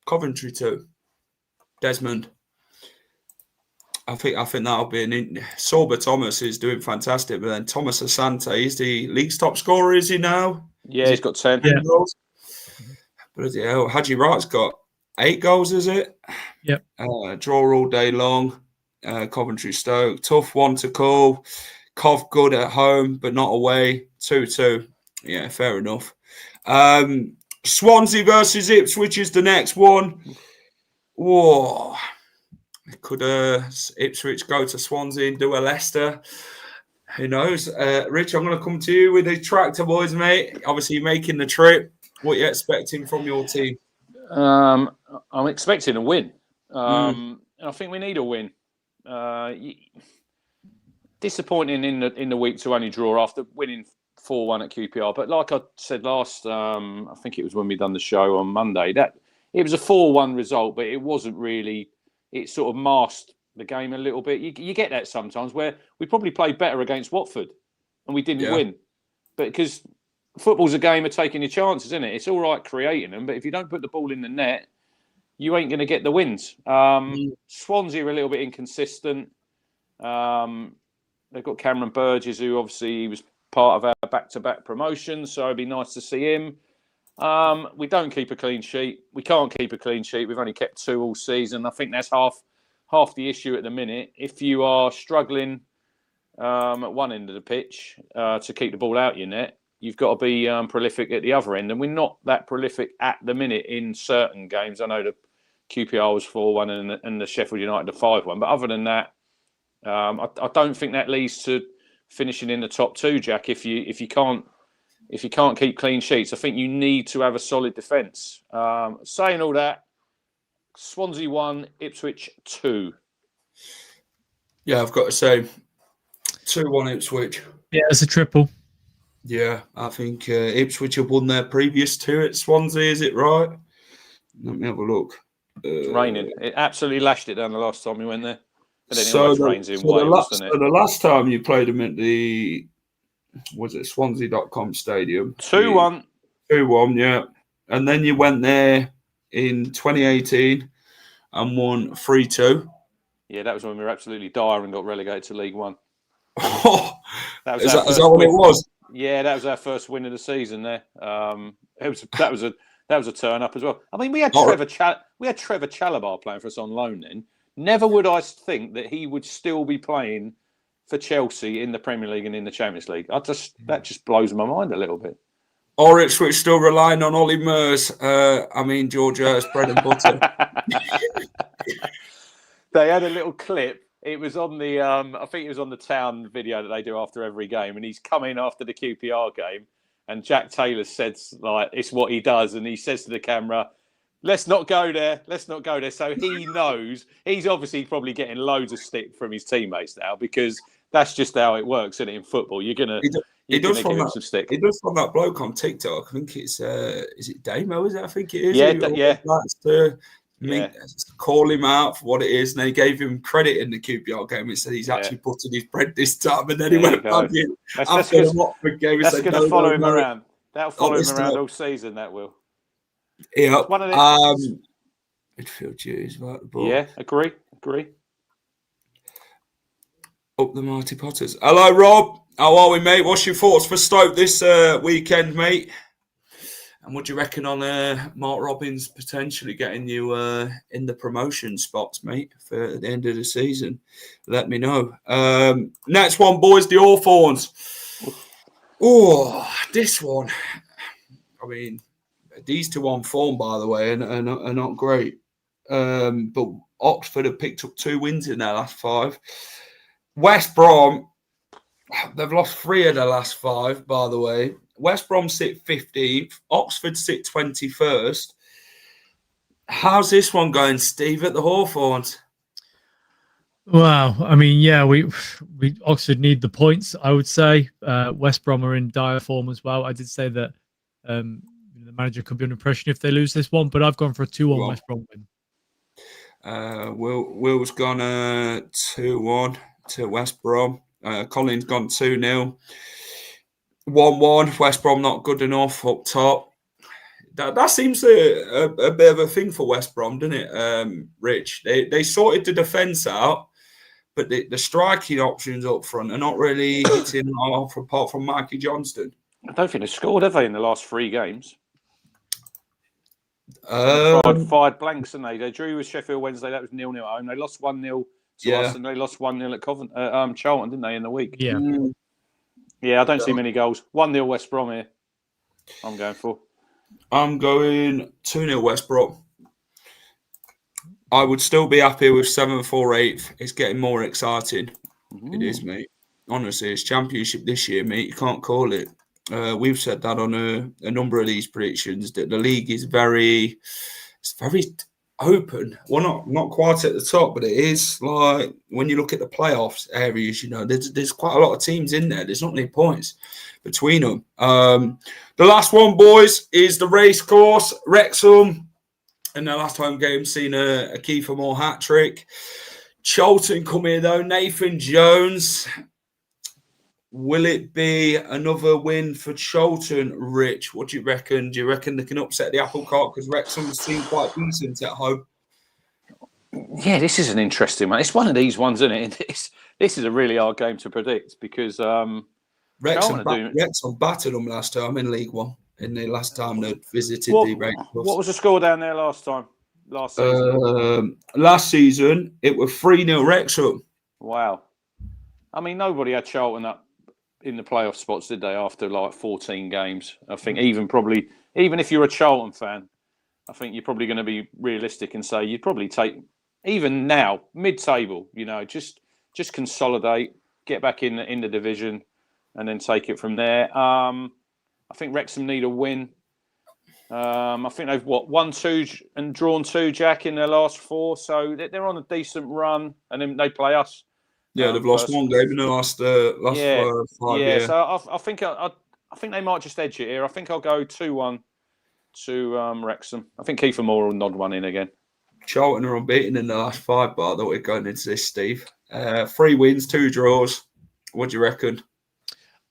Coventry 2. Desmond. I think that'll be Sorba Thomas is doing fantastic, but then Thomas Asante is the league's top scorer, is he now? Yeah, he's got 10. Yeah. Goals. Bloody hell. Haji Wright's got 8 goals, is it? Yep. Draw all day long. Coventry Stoke. Tough one to call. Cov good at home, but not away. 2-2. Yeah, fair enough. Swansea versus Ipswich is the next one. Whoa. Could Ipswich go to Swansea and do a Leicester? Who knows? Rich, I'm going to come to you with the tractor boys, mate. Obviously, you're making the trip. What are you expecting from your team? I'm expecting a win. I think we need a win. Disappointing in the week to only draw after winning 4-1 at QPR. But like I said last, I think it was when we done the show on Monday, that it was a 4-1 result, but it wasn't really. It sort of masked the game a little bit. You get that sometimes where we probably played better against Watford and we didn't win. But because football's a game of taking your chances, isn't it? It's all right creating them, but if you don't put the ball in the net, you ain't going to get the wins. Swansea are a little bit inconsistent. They've got Cameron Burgess, who obviously was part of our back-to-back promotion, so it'd be nice to see him. We don't keep a clean sheet. We can't keep a clean sheet. We've only kept 2 all season. I think that's half the issue at the minute. If you are struggling at one end of the pitch to keep the ball out your net, you've got to be prolific at the other end. And we're not that prolific at the minute in certain games. I know the QPR was 4-1 and the Sheffield United 5-1. But other than that, I don't think that leads to finishing in the top 2, Jack. If you can't keep clean sheets, I think you need to have a solid defence. Saying all that, Swansea 1, Ipswich 2. Yeah, I've got to say 2-1 Ipswich. Yeah, it's a triple. Yeah, I think Ipswich have won their previous 2 at Swansea, is it right? Let me have a look. It's raining. It absolutely lashed it down the last time we went there. But then it So, always rains in Wales, doesn't it? the last time you played them at the, was it Swansea.com stadium? 2-1. 2-1, yeah. And then you went there in 2018 and won 3-2. Yeah, that was when we were absolutely dire and got relegated to League One. Is that what it was? Yeah, that was our first win of the season there. That was a turn up as well. I mean, we had Trevor Chalobah playing for us on loan then. Never would I think that he would still be playing for Chelsea in the Premier League and in the Champions League. That just blows my mind a little bit. Or Ipswich still relying on Ollie Murs. George Hurst, bread and butter. They had a little clip. It was on the, I think it was on the Town video that they do after every game, and he's come in after the QPR game, and Jack Taylor says, like, it's what he does, and he says to the camera, let's not go there. So he knows, he's obviously probably getting loads of stick from his teammates now, because that's just how it works, isn't it, in football? You're going to give him some stick. He does from that bloke on TikTok. I think it's, is it Damo, is it? I think it is. Yeah. Call him out for what it is, and they gave him credit in the QPR game. It said he's actually putting his bread this time, and then he went back in after the Watford game. That's going to follow him around. That'll follow him around all season. That will. Yeah. One of midfield duties, right? The ball. Yeah, agree. Up the Mighty Potters. Hello, Rob. How are we, mate? What's your thoughts for Stoke this weekend, mate? And what do you reckon on Mark Robbins potentially getting you in the promotion spots, mate, for the end of the season? Let me know. Next one, boys, the Hawthorns. Oh, this one. I mean, these 2 on form, by the way, are not great. But Oxford have picked up 2 wins in their last 5. West Brom, they've lost 3 of their last 5, by the way. West Brom sit 15th. Oxford sit 21st. How's this one going, Steve, at the Hawthorns? Wow. I mean, yeah, we Oxford need the points, I would say. West Brom are in dire form as well. I did say that The manager could be under pressure if they lose this one, but I've gone for a 2-1 West Brom win. Will's gone 2-1 to West Brom. Colin's gone 2-0. 1-1. West Brom not good enough up top. That seems a bit of a thing for West Brom, doesn't it, Rich? They sorted the defence out, but the striking options up front are not really hitting off apart from Mikey Johnston. I don't think they scored, have they, in the last 3 games? Fired blanks, and they drew with Sheffield Wednesday. That was 0-0 at home. They lost 1-0 to us, and they lost 1-0 at Charlton, didn't they, in the week? Yeah. Yeah, I don't see many goals. 1-0 West Brom here. I'm going for. I'm going 2-0 West Brom. I would still be happy with 7th or 8th. It's getting more exciting. It is, mate. Honestly, it's championship this year, mate. You can't call it. We've said that on a number of these predictions, that the league is very open. Well, not quite at the top, but it is like when you look at the playoffs areas, there's quite a lot of teams in there. There's not many points between them. The last one, boys, is the race course. Wrexham, in their last home game, seen a Kiefer Moore hat-trick. Charlton come here, though. Nathan Jones. Will it be another win for Charlton, Rich? What do you reckon? Do you reckon they can upset the apple cart? Because Wrexham seem quite decent at home. Yeah, this is an interesting one. It's one of these ones, isn't it? This is a really hard game to predict because Wrexham battered them last time in League One. In the last time they visited the race course. What was the score down there last season? Last season, it was 3-0 Wrexham. Wow. I mean, nobody had Charlton up in the playoff spots, did they, after like 14 games? I think even if you're a Charlton fan, I think you're probably going to be realistic and say you'd probably take, even now, mid-table, just consolidate, get back in the division and then take it from there. I think Wrexham need a win. I think they've, won 2 and drawn 2, Jack, in their last 4. So they're on a decent run and then they play us. Yeah, they've lost 1 game in the last 5 years. So I think they might just edge it here. I think I'll go 2-1 to Wrexham. I think Kiefer Moore will nod one in again. Charlton are unbeaten in the last 5, but I thought we're going into this, Steve. 3 wins, 2 draws. What do you reckon?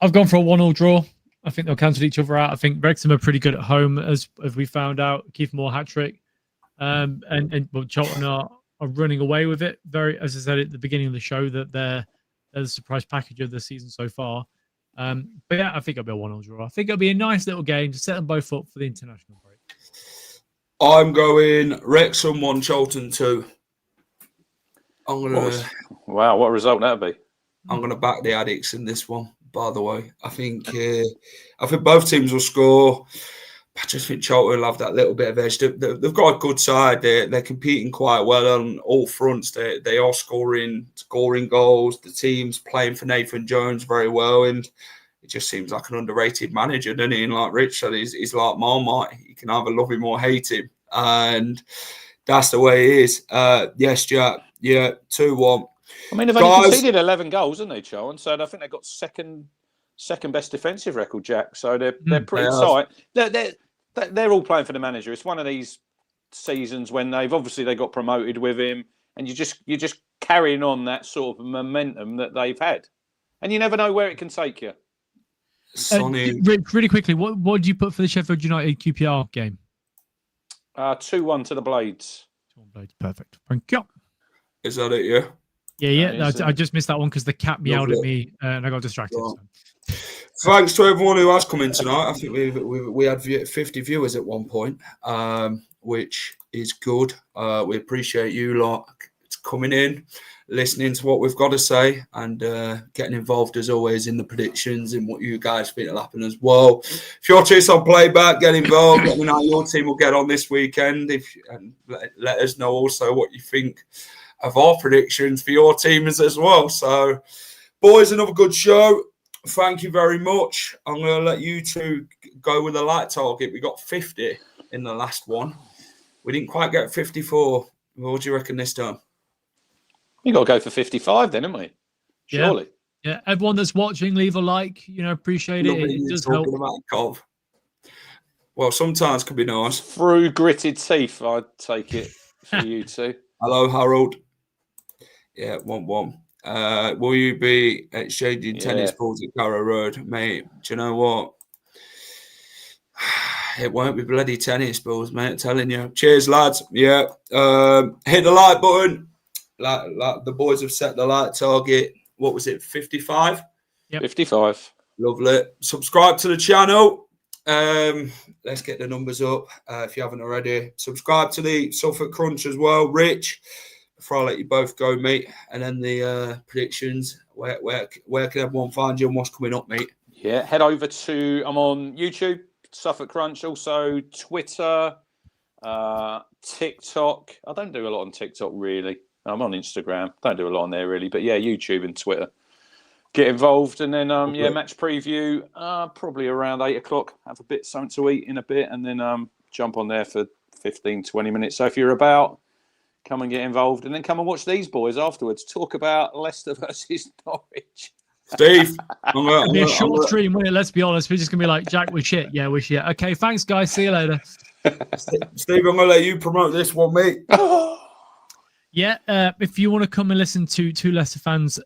I've gone for a 1-1 draw. I think they'll cancel each other out. I think Wrexham are pretty good at home, as we found out. Kiefer Moore hat-trick. And Charlton are running away with it. Very, as I said at the beginning of the show, that they're the surprise package of the season so far. But yeah, I think it'll be a 1-1 draw. I think it'll be a nice little game to set them both up for the international break. I'm going Wrexham 1, Charlton 2. Wow, what a result that'd be. I'm going to back the Addicts in this one, by the way. I think both teams will score. I just think Charlton will have that little bit of edge. They've got a good side. They're competing quite well on all fronts. They are scoring goals. The team's playing for Nathan Jones very well, and it just seems like an underrated manager, doesn't he? And like Rich said, he's like Marmite. You can either love him or hate him, and that's the way it is. Yes, Jack. Yeah, 2-1. I mean, they've only conceded 11 goals, haven't they, Charlton? So I think they've got second best defensive record, Jack. So they're pretty tight. They're all playing for the manager. It's one of these seasons when they got promoted with him, and you're just carrying on that sort of momentum that they've had, and you never know where it can take you. Rick, really quickly, what do you put for the Sheffield United QPR game? 2-1 to the Blades. 2-1 Blades, perfect. Thank you. Is that it? Yeah. Yeah. I just missed that one because the cat meowed at me and I got distracted. Right. So. Thanks to everyone who has come in tonight. I think we had 50 viewers at one point, which is good. We appreciate you lot coming in, listening to what we've got to say, and getting involved as always in the predictions and what you guys think will happen as well. If you're choosing on playback, get involved. Let me know how your team will get on this weekend. And let us know also what you think of our predictions for your teams as well. So, boys, another good show. Thank you very much. I'm going to let you two go with a light target. We got 50 in the last one. We didn't quite get 54. What do you reckon this time? You got to go for 55 then, haven't we? Surely. Yeah. Everyone that's watching, leave a like. Appreciate it. It does help. Well, sometimes can be nice. Through gritted teeth, I'd take it for you two. Hello, Harold. Yeah, 1-1. Will you be exchanging tennis balls at Carrow Road, mate? Do you know what? It won't be bloody tennis balls, mate. I'm telling you. Cheers, lads. Yeah. Hit the like button. Like the boys have set the like target. What was it? 55. Yep. 55. Lovely. Subscribe to the channel. Let's get the numbers up. If you haven't already, subscribe to the Suffolk Crunch as well, Rich. Before I let you both go, mate, and then the predictions. Where can everyone find you and what's coming up, mate? Yeah, head over to. I'm on YouTube, Suffolk Crunch, also Twitter, TikTok. I don't do a lot on TikTok really. I'm on Instagram. Don't do a lot on there really, but yeah, YouTube and Twitter. Get involved, and then match preview probably around 8 o'clock. Have a bit something to eat in a bit, and then jump on there for 15-20 minutes. So if you're about, come and get involved, and then come and watch these boys afterwards talk about Leicester versus Norwich. Steve, it'll be a short stream, won't it? Let's be honest. We're just gonna be like, Jack, we're shit. Yeah, we're shit. Okay, thanks, guys. See you later. Steve, I'm gonna let you promote this one, mate. Yeah, if you want to come and listen to two Leicester fans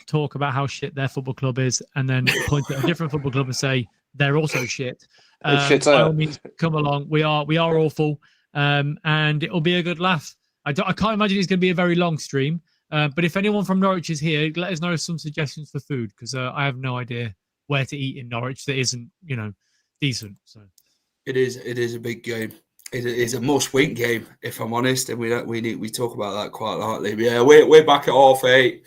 talk about how shit their football club is, and then point at a different football club and say they're also shit, by all means, come along. We are awful, and it'll be a good laugh. I can't imagine it's going to be a very long stream, but if anyone from Norwich is here, let us know some suggestions for food, because I have no idea where to eat in Norwich that isn't, decent. So it is a big game. It is a must-win game, if I'm honest, and we talk about that quite lightly. But yeah, we're back at 8:30.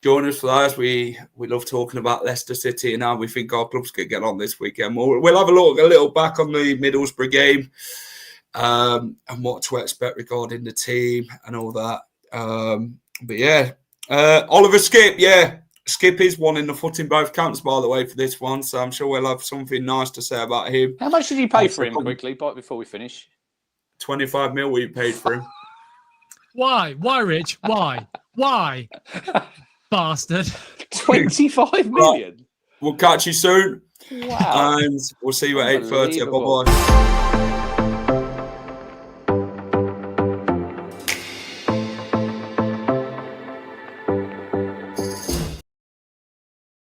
Join us for that. We love talking about Leicester City and how we think our clubs could get on this weekend. We'll have a little back on the Middlesbrough game, and what to expect regarding the team and all that. But yeah, Oliver Skip, Skip is one in the foot in both camps, by the way, for this one. So I'm sure we'll have something nice to say about him. How much did you pay for him quickly, before we finish? 25 mil we paid for him. Why, Rich? Why? Bastard. 25 million? We'll catch you soon. Wow. And we'll see you at 8:30. Bye-bye.